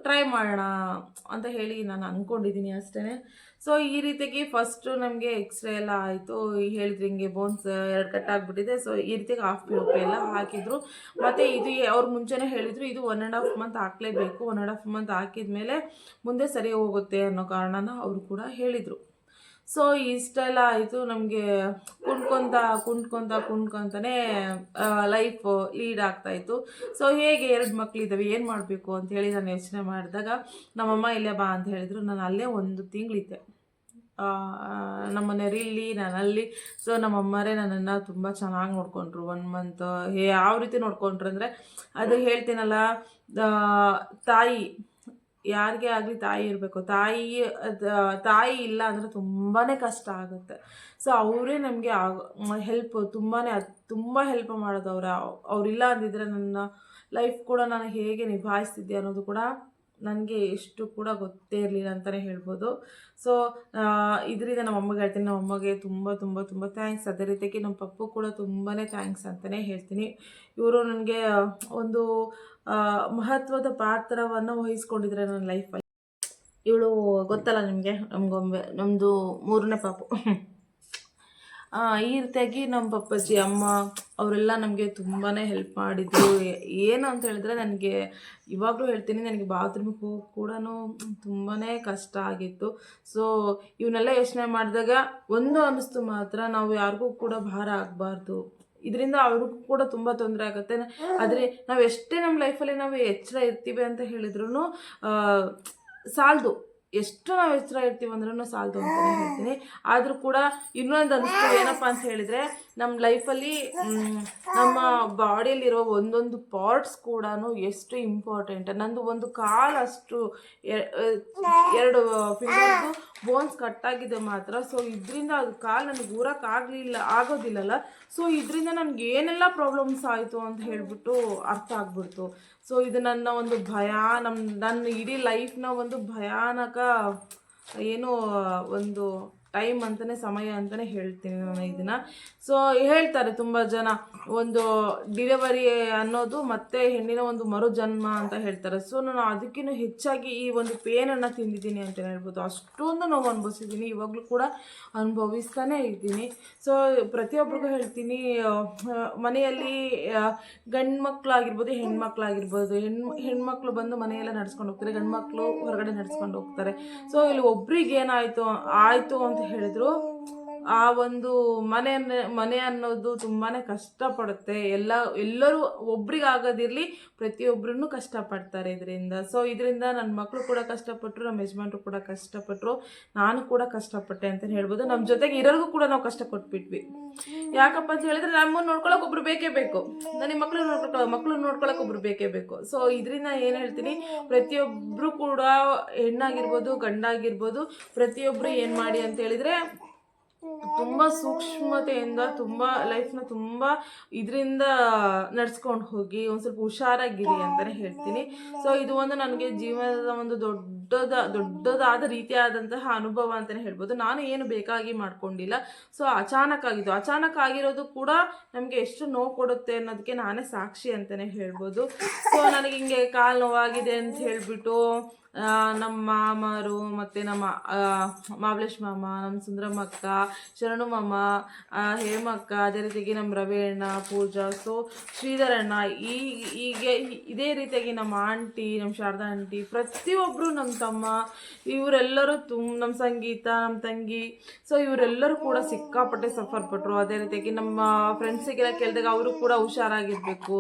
ಟ್ರೈ ಮಾಡೋಣ ಅಂತ ಹೇಳಿ ನಾನು ಅಂದ್ಕೊಂಡಿದ್ದೀನಿ ಅಷ್ಟೇ. ಸೊ ಈ ರೀತಿಯಾಗಿ ಫಸ್ಟು ನಮಗೆ ಎಕ್ಸ್ರೇ ಎಲ್ಲ ಆಯಿತು, ಹೇಳಿದ್ರು ಹಿಂಗೆ ಬೋನ್ಸ್ 2 ಕಟ್ ಆಗಿಬಿಟ್ಟಿದೆ. ಸೊ ಈ ರೀತಿಯಾಗಿ ಹಾಫ್ POP ಎಲ್ಲ ಹಾಕಿದ್ರು. ಮತ್ತು ಇದು ಅವ್ರು ಮುಂಚೆನೇ ಹೇಳಿದರು, ಇದು 1.5 ಮಂತ್ ಹಾಕಲೇಬೇಕು, 1.5 ಮಂತ್ ಹಾಕಿದ್ಮೇಲೆ ಮುಂದೆ ಸರಿ ಹೋಗುತ್ತೆ ಅನ್ನೋ ಕಾರಣನ ಅವರು ಕೂಡ ಹೇಳಿದರು. ಸೊ ಇಷ್ಟೆಲ್ಲ ಆಯಿತು. ನಮಗೆ ಕುಂಡ್ಕೊತಾನೆ ಲೈಫ್ ಲೀಡ್ ಆಗ್ತಾಯಿತ್ತು. ಸೊ ಹೇಗೆ 2 ಮಕ್ಕಳಿದ್ದಾವೆ, ಏನು ಮಾಡಬೇಕು ಅಂಥೇಳಿ ನಾನು ಯೋಚನೆ ಮಾಡಿದಾಗ ನಮ್ಮಮ್ಮ ಇಲ್ಲೇ ಬಾ ಅಂತ ಹೇಳಿದರು. ನಾನು ಅಲ್ಲೇ 1 ತಿಂಗಳಿದ್ದೆ ನಮ್ಮ ಮನೆಯಲ್ಲಿ, ನಾನಲ್ಲಿ. ಸೊ ನಮ್ಮಮ್ಮರೇ ನನ್ನನ್ನು ತುಂಬ ಚೆನ್ನಾಗಿ ನೋಡಿಕೊಂಡ್ರು 1 ಮಂತ್. ಯಾವ ರೀತಿ ನೋಡಿಕೊಂಡ್ರು ಅಂದರೆ, ಅದು ಹೇಳ್ತೀನಲ್ಲ, ತಾಯಿ ಯಾರಿಗೇ ಆಗಲಿ ತಾಯಿ ಇರಬೇಕು. ತಾಯಿ ಇಲ್ಲ ಅಂದರೆ ತುಂಬಾ ಕಷ್ಟ ಆಗುತ್ತೆ. ಸೊ ಅವರೇ ನಮಗೆ ಹೆಲ್ಪ್ ತುಂಬ ಹೆಲ್ಪ್ ಮಾಡೋದು ಅವರಿಲ್ಲ ಅಂದಿದ್ರೆ ನನ್ನ ಲೈಫ್ ಕೂಡ ನಾನು ಹೇಗೆ ನಿಭಾಯಿಸ್ತಿದ್ದೆ ಅನ್ನೋದು ಕೂಡ ನನಗೆ ಎಷ್ಟು ಕೂಡ ಗೊತ್ತೇ ಇರಲಿಲ್ಲ ಅಂತಲೇ ಹೇಳ್ಬೋದು. ಸೊ ಇದರಿಂದ ನಮ್ಮಮ್ಮಗೆ ಹೇಳ್ತೀನಿ, ನಮ್ಮಮ್ಮಗೆ ತುಂಬ ತುಂಬ ತುಂಬ ಥ್ಯಾಂಕ್ಸ್. ಅದೇ ರೀತಿಯಾಗಿ ನಮ್ಮ ಪಪ್ಪು ಕೂಡ ತುಂಬಾ ಥ್ಯಾಂಕ್ಸ್ ಅಂತಲೇ ಹೇಳ್ತೀನಿ. ಇವರು ನನಗೆ ಒಂದು ಮಹತ್ವದ ಪಾತ್ರವನ್ನು ವಹಿಸ್ಕೊಂಡಿದ್ದಾರೆ ನನ್ನ ಲೈಫಲ್ಲಿ. ಇವಳು ಗೊತ್ತಲ್ಲ ನಿಮಗೆ, ನಮ್ಮದು 3ನೇ ಪಾಪು. ಈ ರೀತಿಯಾಗಿ ನಮ್ಮ ಪಪ್ಪಾಜಿ, ಅಮ್ಮ ಅವರೆಲ್ಲ ನಮಗೆ ತುಂಬಾ ಹೆಲ್ಪ್ ಮಾಡಿದರು. ಏನು ಅಂತ ಹೇಳಿದ್ರೆ, ನನಗೆ ಇವಾಗಲೂ ಹೇಳ್ತೀನಿ, ನನಗೆ ಬಾತ್ರೂಮಿಗೆ ಹೋಗಿ ಕೂಡ ತುಂಬಾ ಕಷ್ಟ ಆಗಿತ್ತು. ಸೊ ಇವನ್ನೆಲ್ಲ ಯೋಚನೆ ಮಾಡಿದಾಗ ಒಂದು ಅನ್ನಿಸ್ತು ಮಾತ್ರ, ನಾವು ಯಾರಿಗೂ ಕೂಡ ಭಾರ ಆಗಬಾರ್ದು. ಇದರಿಂದ ಅವ್ರಿಗೂ ಕೂಡ ತುಂಬ ತೊಂದರೆ ಆಗುತ್ತೆ. ಆದರೆ ನಾವು ಎಷ್ಟೇ ನಮ್ಮ ಲೈಫಲ್ಲಿ ನಾವು ಎಚ್ಚರ ಇರ್ತೀವಿ ಅಂತ ಹೇಳಿದ್ರು ಸಾಲದು. ಎಷ್ಟು ನಾವು ಎಚ್ಚರ ಇರ್ತೀವಿ ಅಂದ್ರೂ ಸಾಲದು ಅಂತಲೇ ಹೇಳ್ತೀನಿ. ಆದರೂ ಕೂಡ ಇನ್ನೊಂದು ಅನಿಸ್ತು ಏನಪ್ಪ ಅಂತ ಹೇಳಿದರೆ, ನಮ್ಮ ಲೈಫಲ್ಲಿ ನಮ್ಮ ಬಾಡಿಯಲ್ಲಿರೋ ಒಂದೊಂದು ಪಾರ್ಟ್ಸ್ ಕೂಡ ಎಷ್ಟು ಇಂಪಾರ್ಟೆಂಟ್. ನಂದು ಒಂದು ಕಾಲು ಅಷ್ಟು 2 ಫಿಂಗರ್ದು ಬೋನ್ಸ್ ಕಟ್ಟಾಗಿದೆ ಮಾತ್ರ. ಸೊ ಇದರಿಂದ ಅದು ಕಾಲು ನನಗೆ ಆಗೋದಿಲ್ಲಲ್ಲ. ಸೊ ಇದರಿಂದ ನನಗೆ ಏನೆಲ್ಲ ಪ್ರಾಬ್ಲಮ್ಸ್ ಆಯಿತು ಅಂತ ಹೇಳಿಬಿಟ್ಟು ಅರ್ಥ ಆಗ್ಬಿಡ್ತು. ಸೊ ಇದು ನನ್ನ ಒಂದು ನನ್ನ ಇಡೀ ಲೈಫ್ನ ಒಂದು ಭಯಾನಕ ಒಂದು ಟೈಮ್ ಅಂತಲೇ, ಸಮಯ ಅಂತಲೇ ಹೇಳ್ತೀನಿ ನಾನು ಇದನ್ನು. ಸೊ ಹೇಳ್ತಾರೆ ತುಂಬ ಜನ, ಒಂದು ಡಿಲಿವರಿ ಅನ್ನೋದು ಮತ್ತೆ ಹೆಣ್ಣಿನ ಒಂದು ಮರುಜನ್ಮ ಅಂತ ಹೇಳ್ತಾರೆ. ಸೊ ನಾನು ಅದಕ್ಕಿಂತ ಹೆಚ್ಚಾಗಿ ಈ ಒಂದು ಪೇನನ್ನು ತಿಂದಿದ್ದೀನಿ ಅಂತ ಹೇಳ್ಬೋದು. ಅಷ್ಟೊಂದು ನೋವು ಅನುಭವಿಸಿದ್ದೀನಿ, ಇವಾಗಲೂ ಕೂಡ ಅನುಭವಿಸ್ತಾನೇ ಇದ್ದೀನಿ. ಸೊ ಪ್ರತಿಯೊಬ್ಬರಿಗೂ ಹೇಳ್ತೀನಿ, ಮನೆಯಲ್ಲಿ ಗಂಡು ಮಕ್ಕಳಾಗಿರ್ಬೋದು, ಹೆಣ್ಮಕ್ಳಾಗಿರ್ಬೋದು, ಹೆಣ್ಮಕ್ಳು ಬಂದು ಮನೆಯೆಲ್ಲ ನಡ್ಸ್ಕೊಂಡು ಹೋಗ್ತಾರೆ, ಗಂಡು ಮಕ್ಕಳು ಹೊರಗಡೆ ನಡ್ಸ್ಕೊಂಡು ಹೋಗ್ತಾರೆ. ಸೊ ಇಲ್ಲಿ ಒಬ್ರಿಗೆ ಏನಾಯಿತು ಅಂತ ಹೇಳಿದ್ರು, ಆ ಒಂದು ಮನೆ ಅನ್ನೋದು ತುಂಬಾ ಕಷ್ಟಪಡುತ್ತೆ. ಎಲ್ಲರೂ ಒಬ್ರಿಗಾಗೋದಿರಲಿ, ಪ್ರತಿಯೊಬ್ಬರೂ ಕಷ್ಟಪಡ್ತಾರೆ ಇದರಿಂದ. ಸೊ ಇದರಿಂದ ನನ್ನ ಮಕ್ಕಳು ಕೂಡ ಕಷ್ಟಪಟ್ಟರು, ನಮ್ಮ ಯಜಮಾನ್ರು ಕೂಡ ಕಷ್ಟಪಟ್ಟರು, ನಾನು ಕೂಡ ಕಷ್ಟಪಟ್ಟೆ ಅಂತಲೇ ಹೇಳ್ಬೋದು. ನಮ್ಮ ಜೊತೆಗೆ ಇರೋರಿಗೂ ಕೂಡ ನಾವು ಕಷ್ಟ ಕೊಟ್ಬಿಟ್ವಿ. ಯಾಕಪ್ಪ ಅಂತ ಹೇಳಿದ್ರೆ, ನಮ್ಮನ್ನು ನೋಡ್ಕೊಳಕ್ಕೆ ಒಬ್ರು ಬೇಕೇ ಬೇಕು, ನನಗೆ ಮಕ್ಕಳು ನೋಡ್ಕೊಳಕ್ಕೆ ಒಬ್ರು ಬೇಕೇ ಬೇಕು. ಸೊ ಇದರಿಂದ ಏನು ಹೇಳ್ತೀನಿ, ಪ್ರತಿಯೊಬ್ಬರು ಕೂಡ ಹೆಣ್ಣಾಗಿರ್ಬೋದು, ಗಂಡಾಗಿರ್ಬೋದು, ಪ್ರತಿಯೊಬ್ಬರು ಏನು ಮಾಡಿ ಅಂತ ಹೇಳಿದರೆ, ತುಂಬ ಸೂಕ್ಷ್ಮತೆಯಿಂದ ತುಂಬ ಲೈಫ್ನ ತುಂಬ ಇದರಿಂದ ನಡ್ಸ್ಕೊಂಡು ಹೋಗಿ ಒಂದು ಸ್ವಲ್ಪ ಹುಷಾರಾಗಿರಿ ಅಂತಲೇ ಹೇಳ್ತೀನಿ. ಸೊ ಇದು ಒಂದು ನನಗೆ ಜೀವನದ ಒಂದು ದೊಡ್ಡದಾದ ರೀತಿಯಾದಂತಹ ಅನುಭವ ಅಂತಲೇ ಹೇಳ್ಬೋದು. ನಾನು ಏನು ಬೇಕಾಗಿ ಮಾಡ್ಕೊಂಡಿಲ್ಲ. ಸೊ ಅಚಾನಕ್ ಆಗಿರೋದು ಕೂಡ ನಮಗೆ ಎಷ್ಟು ನೋವು ಕೊಡುತ್ತೆ ಅನ್ನೋದಕ್ಕೆ ನಾನೇ ಸಾಕ್ಷಿ ಅಂತಲೇ ಹೇಳ್ಬೋದು. ಸೊ ನನಗೆ ಹಿಂಗೆ ಕಾಲು ನೋವಾಗಿದೆ ಅಂತ ಹೇಳಿಬಿಟ್ಟು ನಮ್ಮ ಮಾಮರು ಮತ್ತು ನಮ್ಮ ಮಾಬಲೇಶ್ ಮಾಮ, ನಮ್ಮ ಸುಂದರಮ್ಮ ಅಕ್ಕ, ಶರಣು ಮಾಮ, ಹೇಮಕ್ಕ, ಅದೇ ರೀತಿಯಾಗಿ ನಮ್ಮ ರವೇಣ್ಣ, ಪೂಜಾ, ಸೊ ಶ್ರೀಧರಣ್ಣ, ಹೀಗೆ ಇದೇ ರೀತಿಯಾಗಿ ನಮ್ಮ ಆಂಟಿ, ನಮ್ಮ ಶಾರದಾ ಆಂಟಿ, ಪ್ರತಿಯೊಬ್ಬರು, ನಮ್ಮ ತಮ್ಮ, ಇವರೆಲ್ಲರೂ ನಮ್ಮ ಸಂಗೀತ, ನಮ್ಮ ತಂಗಿ, ಸೊ ಇವರೆಲ್ಲರೂ ಕೂಡ ಸಿಕ್ಕಾಪಟ್ಟೆ ಸಫರ್ ಪಟ್ಟರು. ಅದೇ ರೀತಿಯಾಗಿ ನಮ್ಮ ಫ್ರೆಂಡ್ಸಿಗೆಲ್ಲ ಕೇಳಿದಾಗ ಅವರು ಕೂಡ ಹುಷಾರಾಗಿರಬೇಕು,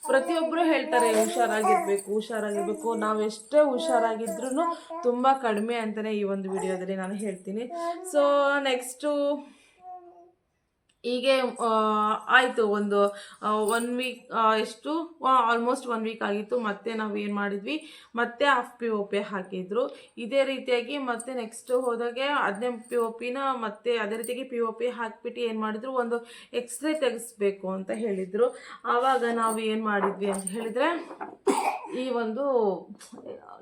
ಪ್ರತಿಯೊಬ್ಬರು ಹೇಳ್ತಾರೆ ಹುಷಾರಾಗಿರ್ಬೇಕು. ನಾವು ಎಷ್ಟೇ ಹುಷಾರಾಗಿದ್ರೂ ತುಂಬ ಕಡಿಮೆ ಅಂತಲೇ ಈ ಒಂದು ವಿಡಿಯೋದಲ್ಲಿ ನಾನು ಹೇಳ್ತೀನಿ. ಸೊ ನೆಕ್ಸ್ಟು ಹೀಗೆ ಆಯಿತು, ಒಂದು 1 ವೀಕ್, ಆಲ್ಮೋಸ್ಟ್ 1 ವೀಕ್ ಆಗಿತ್ತು. ಮತ್ತೆ ನಾವು ಏನು ಮಾಡಿದ್ವಿ, ಮತ್ತೆ ಹಾಫ್ POP ಹಾಕಿದ್ರು. ಇದೇ ರೀತಿಯಾಗಿ ಮತ್ತೆ ನೆಕ್ಸ್ಟ್ ಹೋದಾಗೆ 15 POPನ ಮತ್ತೆ ಅದೇ ರೀತಿಯಾಗಿ POP ಹಾಕಿಬಿಟ್ಟು ಏನು ಮಾಡಿದ್ರು, ಒಂದು ಎಕ್ಸ್ರೇ ತೆಗೆಸ್ಬೇಕು ಅಂತ ಹೇಳಿದರು. ಆವಾಗ ನಾವು ಏನು ಮಾಡಿದ್ವಿ ಅಂತ ಹೇಳಿದರೆ, ಈ ಒಂದು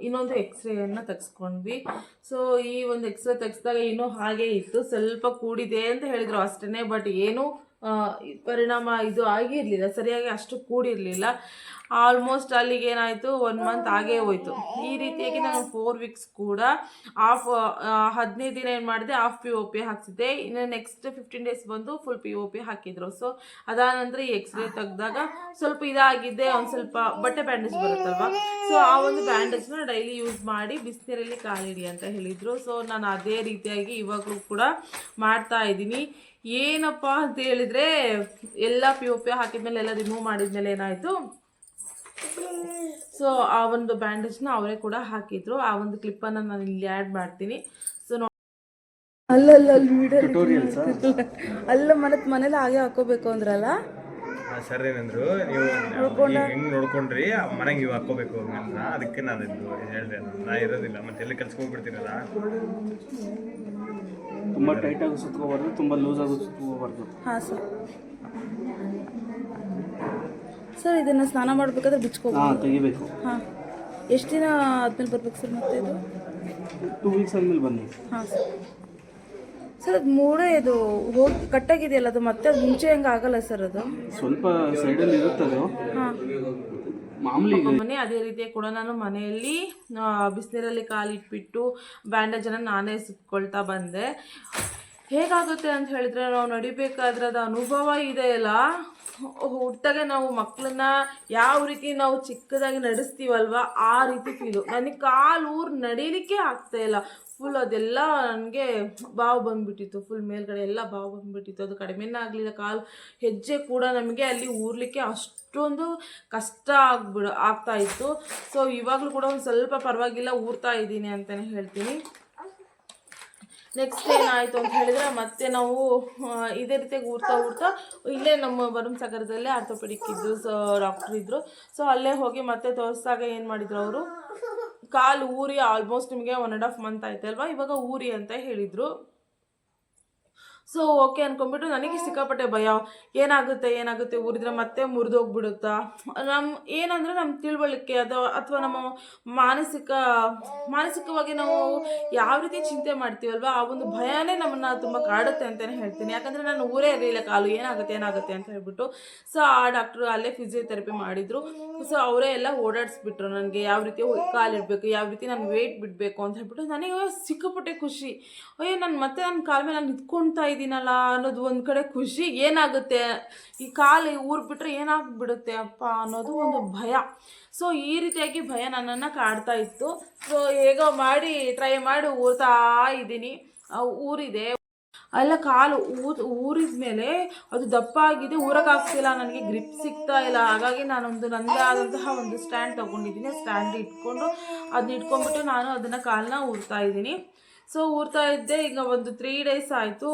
ಇನ್ನೊಂದು ಎಕ್ಸ್ರೇಯನ್ನು ತೆಗೆಸ್ಕೊಂಡ್ವಿ. ಸೊ ಈ ಒಂದು ಎಕ್ಸ್ರೇ ತೆಗೆಸಿದಾಗ ಇನ್ನೂ ಹಾಗೆ ಇತ್ತು, ಸ್ವಲ್ಪ ಕೂಡಿದೆ ಅಂತ ಹೇಳಿದರು ಅಷ್ಟೇ. ಬಟ್ ಏನು ಪರಿಣಾಮ ಇದು ಆಗಿರಲಿಲ್ಲ, ಸರಿಯಾಗಿ ಅಷ್ಟು ಕೂಡಿರಲಿಲ್ಲ. ಆಲ್ಮೋಸ್ಟ್ ಅಲ್ಲಿಗೆ ಏನಾಯಿತು, 1 ಮಂತ್ ಆಗೇ ಹೋಯಿತು. ಈ ರೀತಿಯಾಗಿ ನಾನು 4 ವೀಕ್ಸ್ ಕೂಡ 15 ದಿನ ಏನು ಮಾಡಿದೆ, ಹಾಫ್ POP ಹಾಕ್ಸಿದ್ದೆ. ಇನ್ನು ನೆಕ್ಸ್ಟ್ 15 ಡೇಸ್ ಬಂದು ಫುಲ್ POP ಹಾಕಿದ್ರು. ಸೊ ಅದಾದ ನಂತರ ಈ ಎಕ್ಸ್ರೇ ತೆಗೆದಾಗ ಸ್ವಲ್ಪ ಇದಾಗಿದ್ದೆ, ಒಂದು ಸ್ವಲ್ಪ ಬಟ್ಟೆ ಬ್ಯಾಂಡೇಜ್ ಬರುತ್ತಲ್ವ, ಸೊ ಆ ಒಂದು ಬ್ಯಾಂಡೇಜ್ನ ಡೈಲಿ ಯೂಸ್ ಮಾಡಿ ಬಿಸಿನೀರಲ್ಲಿ ಕಾಲಿಡಿ ಅಂತ ಹೇಳಿದರು. ಸೊ ನಾನು ಅದೇ ರೀತಿಯಾಗಿ ಇವಾಗಲೂ ಕೂಡ ಮಾಡ್ತಾ ಇದ್ದೀನಿ. ಏನಪ್ಪ ಅಂತ ಹೇಳಿದರೆ, ಎಲ್ಲ POP ಹಾಕಿದ್ಮೇಲೆ ಎಲ್ಲ ರಿಮೂವ್ ಮಾಡಿದ್ಮೇಲೆ ಏನಾಯಿತು, ಸೊ ಆ ಒಂದು ಬ್ಯಾಂಡೇಜ್ನ ಅವರೇ ಕೂಡ ಹಾಕಿದ್ರು. ಆ ಒಂದು ಕ್ಲಿಪ್ಪನ್ನು ನಾನು ಇಲ್ಲಿ ಆ್ಯಡ್ ಮಾಡ್ತೀನಿ. ಸೊ ಅಲ್ಲ ಅಲ್ಲ ಮನೇಲಿ ಹಾಗೆ ಹಾಕೋಬೇಕು ಅಂದ್ರಲ್ಲ ಸರ್. ಏನಂದ್ರು, ನೀವು ಹೆಂಗ್ ನೋಡ್ಕೊಂಡ್ರಿ ಮನೆಗೆ ನೀವು ಹಾಕೋಬೇಕು ಅಂತ, ಅದಕ್ಕೆ ನಾನು ಹೇಳಿದೆ. ನಾ ಇರೋದಿಲ್ಲ, ಮತ್ತೆ ಎಲ್ಲಿ ಕೆಲ್ಸಕ್ಕೆ ಹೋಗ್ಬಿಡ್ತೀರಲ್ಲ. ತುಂಬ ಟೈಟಾಗಿ ಸುತ್ಕೋಬಾರ್ದು, ತುಂಬ ಲೂಸಾಗಿ ಸುತ್ಕೋಬಾರ್ದು. ಹಾಂ ಸರ್ ಇದನ್ನು ಸ್ನಾನ ಮಾಡಬೇಕಾದ್ರೆ ಬಿಚ್ಕೋಬೋದು, ತೆಗಿಬೇಕು. ಹಾಂ ಎಷ್ಟು ದಿನ ಆದ್ಮೇಲೆ ಬರ್ಬೇಕು ಸರ್ ಮತ್ತೆ ಇದು? 2 ವೀಕ್ಸ್ ಆದ್ಮೇಲೆ ಬನ್ನಿ. ಹಾಂ ಸರ್ ಅದು ಮೂಳೆ ಇದು ಹೋಗಿ ಕಟ್ಟಾಗಿದೆಯಲ್ಲ, ಅದು ಮತ್ತೆ ಅದು ಮುಂಚೆ ಹಂಗೆ ಆಗಲ್ಲ ಸರ್? ಅದು ಸ್ವಲ್ಪ ಸೈಡಲ್ಲಿ ಇರುತ್ತದು. ಹಾಂ ಮಾಮೂಲಿ ಮನೆ ಅದೇ ರೀತಿ ಕೂಡ ನಾನು ಮನೆಯಲ್ಲಿ ಬಿಸಿನೀರಲ್ಲಿ ಕಾಲಿಟ್ಬಿಟ್ಟು ಬ್ಯಾಂಡೇಜನ್ನು ನಾನೇ ಸುತ್ಕೊಳ್ತಾ ಬಂದೆ. ಹೇಗಾಗುತ್ತೆ ಅಂತ ಹೇಳಿದ್ರೆ, ನಾವು ನಡಿಬೇಕಾದ್ರೆ ಅದು ಅನುಭವ ಇದೆಯಲ್ಲ, ಹುಟ್ಟಾಗೆ ನಾವು ಮಕ್ಕಳನ್ನ ಯಾವ ರೀತಿ ನಾವು ಚಿಕ್ಕದಾಗಿ ನಡೆಸ್ತೀವಲ್ವ ಆ ರೀತಿ ಫೀಲು. ನನಗೆ ಕಾಲು ನಡೀಲಿಕ್ಕೆ ಆಗ್ತಾಯಿಲ್ಲ, ಫುಲ್ ಅದೆಲ್ಲ ನನಗೆ ಬಾವು ಬಂದುಬಿಟ್ಟಿತ್ತು, ಫುಲ್ ಮೇಲ್ಗಡೆ ಎಲ್ಲ ಬಾವು ಬಂದುಬಿಟ್ಟಿತ್ತು. ಅದು ಕಡಿಮೆನೇ ಆಗಲಿಲ್ಲ, ಕಾಲು ಹೆಜ್ಜೆ ಕೂಡ ನಮಗೆ ಅಲ್ಲಿ ಊರ್ಲಿಕ್ಕೆ ಅಷ್ಟೊಂದು ಕಷ್ಟ ಆಗ್ತಾಯಿತ್ತು. ಸೊ ಇವಾಗಲೂ ಕೂಡ ಒಂದು ಸ್ವಲ್ಪ ಪರವಾಗಿಲ್ಲ, ಊರ್ತಾ ಇದ್ದೀನಿ ಅಂತಲೇ ಹೇಳ್ತೀನಿ. ನೆಕ್ಸ್ಟ್ ಏನಾಯಿತು ಅಂತ ಹೇಳಿದರೆ, ಮತ್ತೆ ನಾವು ಇದೇ ರೀತಿಯಾಗಿ ಊರ್ತಾ ಇಲ್ಲೇ ನಮ್ಮ ಭರಮಸಾಗರದಲ್ಲೇ ಆರ್ಥೋಪೆಡಿಕ್ ಇದ್ದು, ಸೊ ಡಾಕ್ಟ್ರ್ ಇದ್ದರು. ಸೊ ಅಲ್ಲೇ ಹೋಗಿ ಮತ್ತೆ ತೋರಿಸಿದಾಗ ಏನು ಮಾಡಿದ್ರು ಅವರು, ಕಾಲು ಊರಿ ಆಲ್ಮೋಸ್ಟ್ ನಿಮಗೆ 1.5 ಮಂತ್ ಆಯ್ತಲ್ವ, ಇವಾಗ ಊರಿ ಅಂತ ಹೇಳಿದರು. ಸೊ ಓಕೆ ಅಂದ್ಕೊಂಡ್ಬಿಟ್ಟು ನನಗೆ ಸಿಕ್ಕಾಪಟ್ಟೆ ಭಯ, ಏನಾಗುತ್ತೆ ಊರಿದ್ರೆ ಮತ್ತೆ ಮುರಿದೋಗ್ಬಿಡುತ್ತಾ, ಏನಂದರೆ ನಮ್ಮ ತಿಳುವಳಿಕೆ ಅಥವಾ ನಮ್ಮ ಮಾನಸಿಕವಾಗಿ ನಾವು ಯಾವ ರೀತಿ ಚಿಂತೆ ಮಾಡ್ತೀವಲ್ವ, ಆ ಒಂದು ಭಯನೇ ನಮ್ಮನ್ನು ತುಂಬ ಕಾಡುತ್ತೆ ಅಂತಲೇ ಹೇಳ್ತೀನಿ. ಯಾಕಂದರೆ ನಾನು ಊರೇ ಇರಲಿಲ್ಲ, ಕಾಲು ಏನಾಗುತ್ತೆ ಅಂತ ಹೇಳ್ಬಿಟ್ಟು. ಸೊ ಆ ಡಾಕ್ಟ್ರು ಅಲ್ಲೇ ಫಿಸಿಯೋಥೆರಪಿ ಮಾಡಿದರು. ಸೊ ಅವರೇ ಎಲ್ಲ ಓಡಾಡಿಸ್ಬಿಟ್ರು ನನಗೆ, ಯಾವ ರೀತಿ ಕಾಲಿಡಬೇಕು, ಯಾವ ರೀತಿ ನಾನು ವೆಯ್ಟ್ ಬಿಡಬೇಕು ಅಂತ ಹೇಳ್ಬಿಟ್ಟು. ನನಗೆ ಸಿಕ್ಕಾಪಟ್ಟೆ ಖುಷಿ, ಅಯ್ಯೋ ಮತ್ತೆ ನನ್ನ ಕಾಲ ಮೇಲೆ ನಾನು ನಿಂತ್ಕೊಳ್ತಾ ಇದ್ದೀನಲ್ಲ ಅನ್ನೋದು ಒಂದು ಕಡೆ ಖುಷಿ. ಏನಾಗುತ್ತೆ ಈ ಕಾಲು ಊರ್ಬಿಟ್ರೆ ಏನಾಗ್ಬಿಡುತ್ತೆ ಅಪ್ಪ ಅನ್ನೋದು ಒಂದು ಭಯ. ಸೊ ಈ ರೀತಿಯಾಗಿ ಭಯ ನನ್ನನ್ನು ಕಾಡ್ತಾ ಇತ್ತು. ಸೊ ಹೇಗೋ ಮಾಡಿ ಟ್ರೈ ಮಾಡಿ ಊರ್ತಾ ಇದ್ದೀನಿ. ಊರಿದೆ ಅಲ್ಲ, ಕಾಲು ಊರಿದ ಮೇಲೆ ಅದು ದಪ್ಪ ಆಗಿದೆ, ಊರಕ್ಕಾಗ್ತಿಲ್ಲ, ನನಗೆ ಗ್ರಿಪ್ ಸಿಗ್ತಾ ಇಲ್ಲ. ಹಾಗಾಗಿ ನಾನೊಂದು ನನ್ನದೇ ಆದಂತಹ ಒಂದು ಸ್ಟ್ಯಾಂಡ್ ತೊಗೊಂಡಿದ್ದೀನಿ. ಸ್ಟ್ಯಾಂಡ್ ಅದನ್ನ ಇಟ್ಕೊಂಡ್ಬಿಟ್ಟು ನಾನು ಅದನ್ನು ಕಾಲನ್ನ ಊರ್ತಾ ಇದ್ದೀನಿ. ಸೊ ಊರ್ತಾ ಇದ್ದೆ. ಈಗ ಒಂದು 3 ಡೇಸ್ ಆಯಿತು,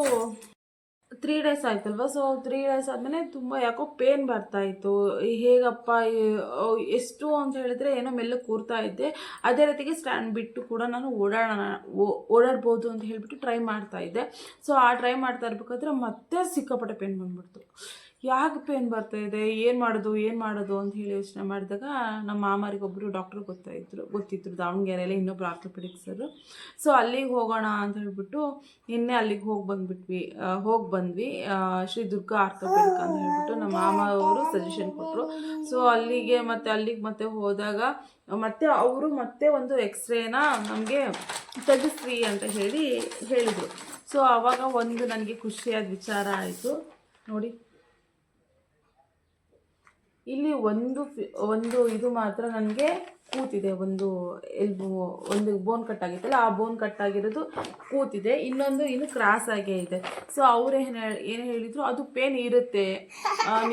3 ಡೇಸ್ ಆಯ್ತಲ್ವ. ಸೊ 3 ಡೇಸ್ ಆದಮೇಲೆ ತುಂಬ ಯಾಕೋ ಪೇನ್ ಬರ್ತಾಯಿತ್ತು. ಹೇಗಪ್ಪ ಎಷ್ಟು ಅಂತ ಹೇಳಿದ್ರೆ ಏನೋ ಮೆಲ್ಲಗೆ ಕೂರ್ತಾ ಇದ್ದೆ. ಅದೇ ರೀತಿಗೆ ಸ್ಟ್ಯಾಂಡ್ ಬಿಟ್ಟು ಕೂಡ ನಾನು ಓಡಾಡ್ಬೋದು ಅಂತ ಹೇಳಿಬಿಟ್ಟು ಟ್ರೈ ಮಾಡ್ತಾ ಇದ್ದೆ. ಸೊ ಆ ಟ್ರೈ ಮಾಡ್ತಾ ಇರ್ಬೇಕಾದ್ರೆ ಮತ್ತೆ ಸಿಕ್ಕಾಪಟ್ಟೆ ಪೇನ್ ಬಂದ್ಬಿಡ್ತು. ಯಾಕೆ ಪೇನ್ ಬರ್ತಾಯಿದೆ, ಏನು ಮಾಡೋದು ಅಂತ ಹೇಳಿ ಯೋಚನೆ ಮಾಡಿದಾಗ ನಮ್ಮ ಮಾಮರಿಗೊಬ್ಬರು ಡಾಕ್ಟ್ರು ಗೊತ್ತಿದ್ರು ದಾವಣಗೆರೆಯಲ್ಲಿ, ಇನ್ನೊಬ್ರು ಆರ್ಥೋಪೆಡಿಕ್ಸರು. ಸೊ ಅಲ್ಲಿಗೆ ಹೋಗೋಣ ಅಂತ ಹೇಳ್ಬಿಟ್ಟು ನಿನ್ನೆ ಅಲ್ಲಿಗೆ ಹೋಗಿ ಬಂದ್ವಿ. ಶ್ರೀ ದುರ್ಗಾ ಆರ್ಥೋಪೆಡಿಕ್ ಅಂತ ಹೇಳ್ಬಿಟ್ಟು ನಮ್ಮ ಮಾಮ ಅವರು ಸಜೆಷನ್ ಕೊಟ್ಟರು. ಸೊ ಅಲ್ಲಿಗೆ ಮತ್ತೆ ಹೋದಾಗ ಮತ್ತೆ ಅವರು ಮತ್ತೆ ಒಂದು ಎಕ್ಸ್ರೇನ ನಮಗೆ ತೆಗಿಸ್ರಿ ಅಂತ ಹೇಳಿದರು. ಸೊ ಆವಾಗ ಒಂದು ನನಗೆ ಖುಷಿಯಾದ ವಿಚಾರ ಆಯಿತು ನೋಡಿ. ಇಲ್ಲಿ ಒಂದು ಇದು ಮಾತ್ರ ನನಗೆ ಕೂತಿದೆ, ಒಂದು ಬೋನ್ ಕಟ್ಟಾಗಿತ್ತಲ್ಲ, ಆ ಬೋನ್ ಕಟ್ಟಾಗಿರೋದು ಕೂತಿದೆ, ಇನ್ನು ಕ್ರಾಸ್ ಆಗೇ ಇದೆ. ಸೊ ಅವರು ಏನು ಹೇಳಿದರು, ಅದು ಪೇನ್ ಇರುತ್ತೆ,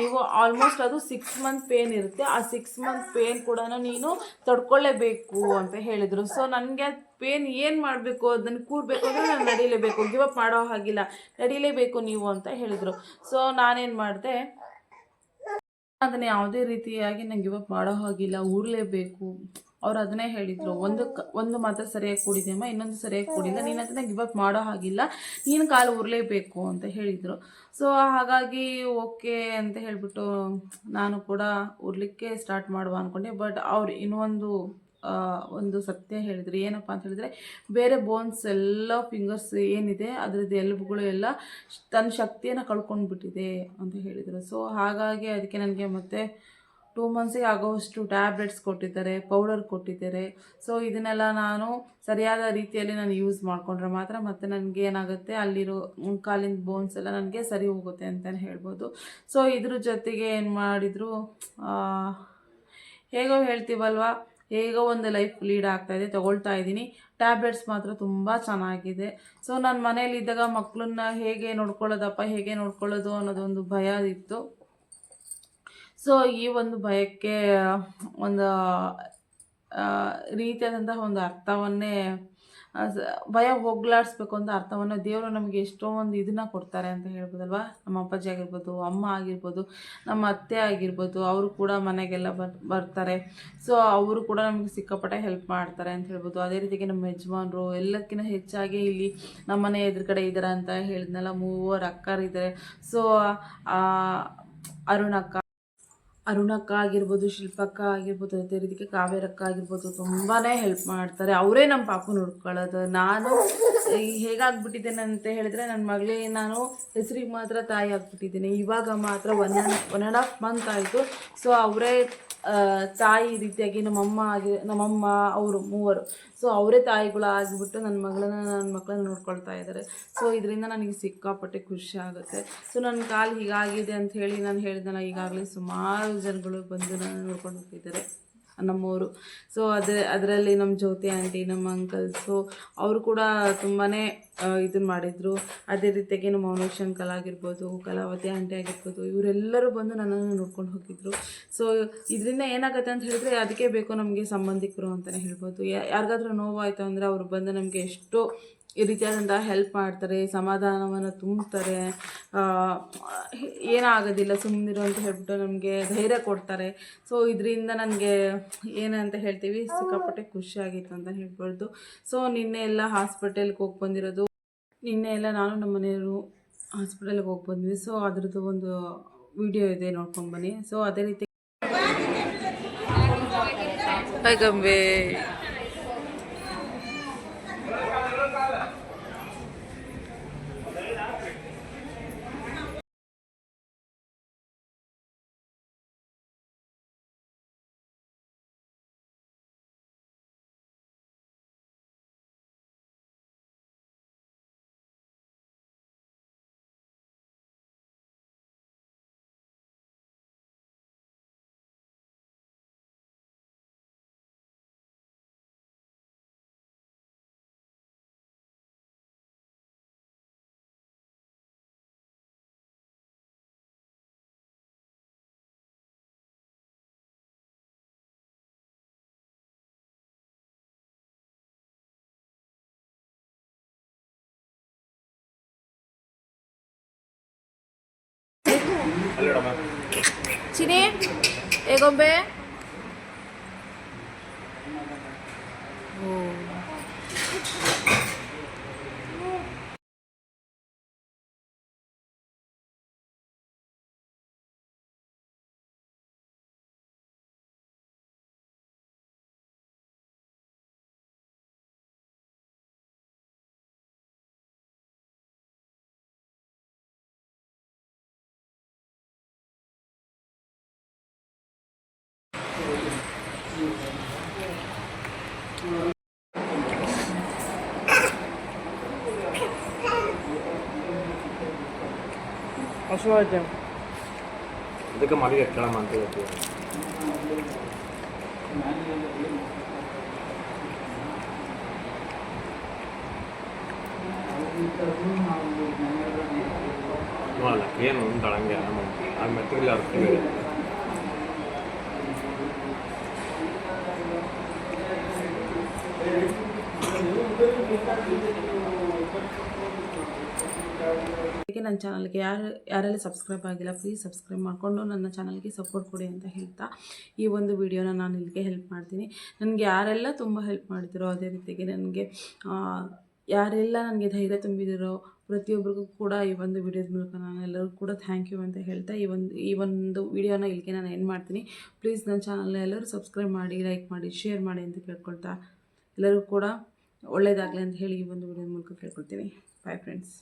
ನೀವು ಆಲ್ಮೋಸ್ಟ್ ಅದು 6 ಮಂತ್ ಪೇನ್ ಇರುತ್ತೆ, ಆ 6 ಮಂತ್ ಪೇನ್ ಕೂಡ ನೀನು ತಡ್ಕೊಳ್ಳೇಬೇಕು ಅಂತ ಹೇಳಿದರು. ಸೊ ನನಗೆ ಪೇನ್ ಏನು ಮಾಡಬೇಕು, ಅದನ್ನು ಕೂರಬೇಕು ಅಂದರೆ ನಾನು ನಡೀಲೇಬೇಕು, ಗಿವ್ ಅಪ್ ಮಾಡೋ ಹಾಗಿಲ್ಲ, ನಡೀಲೇಬೇಕು ನೀವು ಅಂತ ಹೇಳಿದರು. ಸೊ ನಾನೇನು ಮಾಡಿದೆ, ಅದನ್ನು ಯಾವುದೇ ರೀತಿಯಾಗಿ ನಂಗೆ ಗಿವ್ ಅಪ್ ಮಾಡೋ ಹಾಗಿಲ್ಲ, ಊರಲೇಬೇಕು. ಅವ್ರು ಅದನ್ನೇ ಹೇಳಿದರು, ಒಂದು ಮಾತ್ರ ಸರಿಯಾಗಿ ಕೂಡಿದೆಯಮ್ಮ, ಇನ್ನೊಂದು ಸರಿಯಾಗಿ ಕೂಡಿಲ್ಲ, ನೀನು ಅದನ್ನು ಗಿವ್ ಅಪ್ ಮಾಡೋ ಹಾಗಿಲ್ಲ, ನೀನು ಕಾಲು ಊರಲೇಬೇಕು ಅಂತ ಹೇಳಿದರು. ಸೊ ಹಾಗಾಗಿ ಓಕೆ ಅಂತ ಹೇಳಿಬಿಟ್ಟು ನಾನು ಕೂಡ ಉರ್ಲಿಕ್ಕೆ ಸ್ಟಾರ್ಟ್ ಮಾಡುವ ಅಂದ್ಕೊಂಡೆ. ಬಟ್ ಅವ್ರು ಇನ್ನೊಂದು ಒಂದು ಸತ್ಯ ಹೇಳಿದ್ರು. ಏನಪ್ಪ ಅಂತ ಹೇಳಿದ್ರೆ, ಬೇರೆ ಬೋನ್ಸ್ ಎಲ್ಲ ಫಿಂಗರ್ಸ್ ಏನಿದೆ ಅದರದ್ದು ಎಲುಬುಗಳು ಎಲ್ಲ ತನ್ನ ಶಕ್ತಿಯನ್ನು ಕಳ್ಕೊಂಡ್ಬಿಟ್ಟಿದೆ ಅಂತ ಹೇಳಿದರು. ಸೊ ಹಾಗಾಗಿ ಅದಕ್ಕೆ ನನಗೆ ಮತ್ತೆ 2 ಮಂತ್ಸಿಗೆ ಆಗೋವಷ್ಟು ಟ್ಯಾಬ್ಲೆಟ್ಸ್ ಕೊಟ್ಟಿದ್ದಾರೆ, ಪೌಡರ್ ಕೊಟ್ಟಿದ್ದಾರೆ. ಸೊ ಇದನ್ನೆಲ್ಲ ನಾನು ಸರಿಯಾದ ರೀತಿಯಲ್ಲಿ ನಾನು ಯೂಸ್ ಮಾಡಿಕೊಂಡ್ರೆ ಮಾತ್ರ ಮತ್ತೆ ನನಗೆ ಏನಾಗುತ್ತೆ, ಅಲ್ಲಿರೋ ಕಾಲಿನ ಬೋನ್ಸ್ ಎಲ್ಲ ನನಗೆ ಸರಿ ಹೋಗುತ್ತೆ ಅಂತಲೇ ಹೇಳ್ಬೋದು. ಸೊ ಇದ್ರ ಜೊತೆಗೆ ಏನು ಮಾಡಿದರು, ಹೇಗೋ ಹೇಳ್ತೀವಲ್ವ, ಹೇಗೋ ಒಂದು ಲೈಫ್ ಲೀಡ್ ಆಗ್ತಾಯಿದೆ, ತೊಗೊಳ್ತಾ ಇದ್ದೀನಿ. ಟ್ಯಾಬ್ಲೆಟ್ಸ್ ಮಾತ್ರ ತುಂಬ ಚೆನ್ನಾಗಿದೆ. ಸೊ ನಾನು ಮನೇಲಿದ್ದಾಗ ಮಕ್ಕಳನ್ನ ಹೇಗೆ ನೋಡ್ಕೊಳ್ಳೋದಪ್ಪ, ಹೇಗೆ ನೋಡ್ಕೊಳ್ಳೋದು ಅನ್ನೋದೊಂದು ಭಯ ಇತ್ತು. ಸೊ ಈ ಒಂದು ಭಯಕ್ಕೆ ಒಂದು ರೀತಿಯಾದಂತಹ ಒಂದು ಅರ್ಥವನ್ನೇ, ಭಯ ಹೋಗ್ಲಾಡಿಸ್ಬೇಕು ಅಂತ ಅರ್ಥವನ್ನು ದೇವರು ನಮಗೆ ಎಷ್ಟೊಂದು ಇದನ್ನು ಕೊಡ್ತಾರೆ ಅಂತ ಹೇಳ್ಬೋದಲ್ವ. ನಮ್ಮ ಅಪ್ಪಾಜಿ ಆಗಿರ್ಬೋದು, ಅಮ್ಮ ಆಗಿರ್ಬೋದು, ನಮ್ಮ ಅತ್ತೆ ಆಗಿರ್ಬೋದು, ಅವರು ಕೂಡ ಮನೆಗೆಲ್ಲ ಬರ್ತಾರೆ. ಸೊ ಅವರು ಕೂಡ ನಮಗೆ ಸಿಕ್ಕಾಪಟ್ಟೆ ಹೆಲ್ಪ್ ಮಾಡ್ತಾರೆ ಅಂತ ಹೇಳ್ಬೋದು. ಅದೇ ರೀತಿಗೆ ನಮ್ಮ ಯಜಮಾನರು ಎಲ್ಲಕ್ಕಿಂತ ಹೆಚ್ಚಾಗಿ ಇಲ್ಲಿ ನಮ್ಮ ಮನೆ ಎದುರುಗಡೆ ಇದ್ದಾರೆ ಅಂತ ಹೇಳಿದ್ನಲ್ಲ, 3 ಅಕ್ಕರಿದ್ದಾರೆ. ಸೊ ಅರುಣಕ್ಕ ಆಗಿರ್ಬೋದು, ಶಿಲ್ಪಕ್ಕ ಆಗಿರ್ಬೋದು, ಅದೇ ರೀತಿಗೆ ಕಾವೇರಕ್ಕ ಆಗಿರ್ಬೋದು, ತುಂಬಾ ಹೆಲ್ಪ್ ಮಾಡ್ತಾರೆ. ಅವರೇ ನಮ್ಮ ಪಾಪು ನೋಡ್ಕೊಳ್ಳೋದು. ನಾನು ಹೇಗಾಗ್ಬಿಟ್ಟಿದ್ದೇನೆ ಅಂತ ಹೇಳಿದ್ರೆ, ನನ್ನ ಮಗಳಿಗೆ ನಾನು ಹೆಸರಿಗೆ ಮಾತ್ರ ತಾಯಿ ಆಗಿಬಿಟ್ಟಿದ್ದೀನಿ. ಇವಾಗ ಮಾತ್ರ 1.5 ಮಂತ್ ಆಯಿತು. ಸೊ ಅವರೇ ತಾಯಿ ರೀತಿಯಾಗಿ ನಮ್ಮಮ್ಮ ಅವರು 3, ಸೊ ಅವರೇ ತಾಯಿಗಳು ಆಗಿಬಿಟ್ಟು ನನ್ನ ಮಕ್ಕಳನ್ನ ನೋಡ್ಕೊಳ್ತಾ ಇದ್ದಾರೆ. ಸೊ ಇದರಿಂದ ನನಗೆ ಸಿಕ್ಕಾಪಟ್ಟೆ ಖುಷಿ ಆಗುತ್ತೆ. ಸೊ ನನ್ನ ಕಾಲು ಹೀಗಾಗಿದೆ ಅಂತ ಹೇಳಿ ನಾನು ಹೇಳಿದ್ನಲ್ಲ, ಈಗಾಗಲೇ ಸುಮಾರು ಜನಗಳು ಬಂದು ನನ್ನ ನೋಡ್ಕೊಂಡು ಹೋಗ್ತಿದ್ದಾರೆ, ನಮ್ಮವರು. ಸೊ ಅದರಲ್ಲಿ ನಮ್ಮ ಜ್ಯೋತಿ ಆಂಟಿ, ನಮ್ಮ ಅಂಕಲ್ಸು, ಅವರು ಕೂಡ ತುಂಬಾ ಇದನ್ನು ಮಾಡಿದರು. ಅದೇ ರೀತಿಯಾಗಿ ನಮ್ಮ ಮೌನೇಶ್ ಆಗಿರ್ಬೋದು, ಕಲಾವತಿ ಆಂಟಿ ಆಗಿರ್ಬೋದು, ಇವರೆಲ್ಲರೂ ಬಂದು ನನ್ನನ್ನು ನೋಡ್ಕೊಂಡು ಹೋಗಿದ್ರು. ಸೊ ಇದರಿಂದ ಏನಾಗುತ್ತೆ ಅಂತ ಹೇಳಿದ್ರೆ, ಅದಕ್ಕೆ ಬೇಕು ನಮಗೆ ಸಂಬಂಧಿಕರು ಅಂತಲೇ ಹೇಳ್ಬೋದು. ಯಾರಿಗಾದ್ರೂ ನೋವಾಯಿತು ಅಂದರೆ ಅವರು ಬಂದು ನಮಗೆ ಎಷ್ಟೋ ಈ ರೀತಿಯಾದಂಥ ಹೆಲ್ಪ್ ಮಾಡ್ತಾರೆ, ಸಮಾಧಾನವನ್ನು ತುಂಬ್ತಾರೆ, ಏನಾಗೋದಿಲ್ಲ ಸುಮ್ಮನಿರು ಅಂತ ಹೇಳ್ಬಿಟ್ಟು ನಮಗೆ ಧೈರ್ಯ ಕೊಡ್ತಾರೆ. ಸೊ ಇದರಿಂದ ನನಗೆ ಏನಂತ ಹೇಳ್ತೀವಿ, ಸಿಕ್ಕಾಪಟ್ಟೆ ಖುಷಿಯಾಗಿತ್ತು ಅಂತ ಹೇಳ್ಬೋದು. ಸೊ ನಿನ್ನೆ ಎಲ್ಲ ಹಾಸ್ಪಿಟಲ್ಗೆ ಹೋಗಿ ಬಂದಿರೋದು, ನಿನ್ನೆ ಎಲ್ಲ ನಾನು ನಮ್ಮ ಮನೆಯವರು ಹಾಸ್ಪಿಟಲ್ಗೆ ಹೋಗಿ ಬಂದ್ವಿ. ಸೊ ಅದ್ರದ್ದು ಒಂದು ವಿಡಿಯೋ ಇದೆ, ನೋಡ್ಕೊಂಡ್ಬನ್ನಿ. ಸೊ ಅದೇ ರೀತಿ ಗಂಬೆ ಚಿನಿ ಹೇಗೊಂಬೆ. ಹಸುವಾಯ್ತು, ಅದಕ್ಕೆ ಮಾಡಿ ಕೇಳಮ್ಮ ಅಂತ ಹೇಳ್ತೀವಿ. ಅಲ್ಲ ಏನು ಉಂಟಾಳ ಹಂಗೆ ಆಗ ಮೆತ್ತಗಿಲ್ಲ ಅವ್ರ ನನ್ನ ಚಾನಲ್ಗೆ ಯಾರೆಲ್ಲ ಸಬ್ಸ್ಕ್ರೈಬ್ ಆಗಿಲ್ಲ, ಪ್ಲೀಸ್ ಸಬ್ಸ್ಕ್ರೈಬ್ ಮಾಡಿಕೊಂಡು ನನ್ನ ಚಾನಲ್ಗೆ ಸಪೋರ್ಟ್ ಕೊಡಿ ಅಂತ ಹೇಳ್ತಾ ಈ ಒಂದು ವಿಡಿಯೋನ ನಾನು ಇಲ್ಲಿಗೆ ಹೆಲ್ಪ್ ಮಾಡ್ತೀನಿ. ನನಗೆ ಯಾರೆಲ್ಲ ತುಂಬ ಹೆಲ್ಪ್ ಮಾಡಿದಿರೋ, ಅದೇ ರೀತಿಗೆ ನನಗೆ ಯಾರೆಲ್ಲ ನನಗೆ ಧೈರ್ಯ ತುಂಬಿದಿರೋ ಪ್ರತಿಯೊಬ್ಬರಿಗೂ ಕೂಡ ಈ ಒಂದು ವಿಡಿಯೋದ ಮೂಲಕ ನಾನು ಎಲ್ಲರಿಗೂ ಕೂಡ ಥ್ಯಾಂಕ್ ಯು ಅಂತ ಹೇಳ್ತಾ ಈ ಒಂದು ವಿಡಿಯೋನ ಇಲ್ಲಿಗೆ ನಾನು ಎಂಡ್ ಮಾಡ್ತೀನಿ. ಪ್ಲೀಸ್ ನನ್ನ ಚಾನಲ್ನ ಎಲ್ಲರೂ ಸಬ್ಸ್ಕ್ರೈಬ್ ಮಾಡಿ, ಲೈಕ್ ಮಾಡಿ, ಶೇರ್ ಮಾಡಿ ಅಂತ ಕೇಳ್ಕೊಳ್ತಾ ಎಲ್ಲರಿಗೂ ಕೂಡ ಒಳ್ಳೆಯದಾಗಲಿ ಅಂತ ಹೇಳಿ ಈ ಒಂದು ವಿಡಿಯೋದ ಮೂಲಕ ಕೇಳ್ಕೊಳ್ತೀನಿ. Bye friends.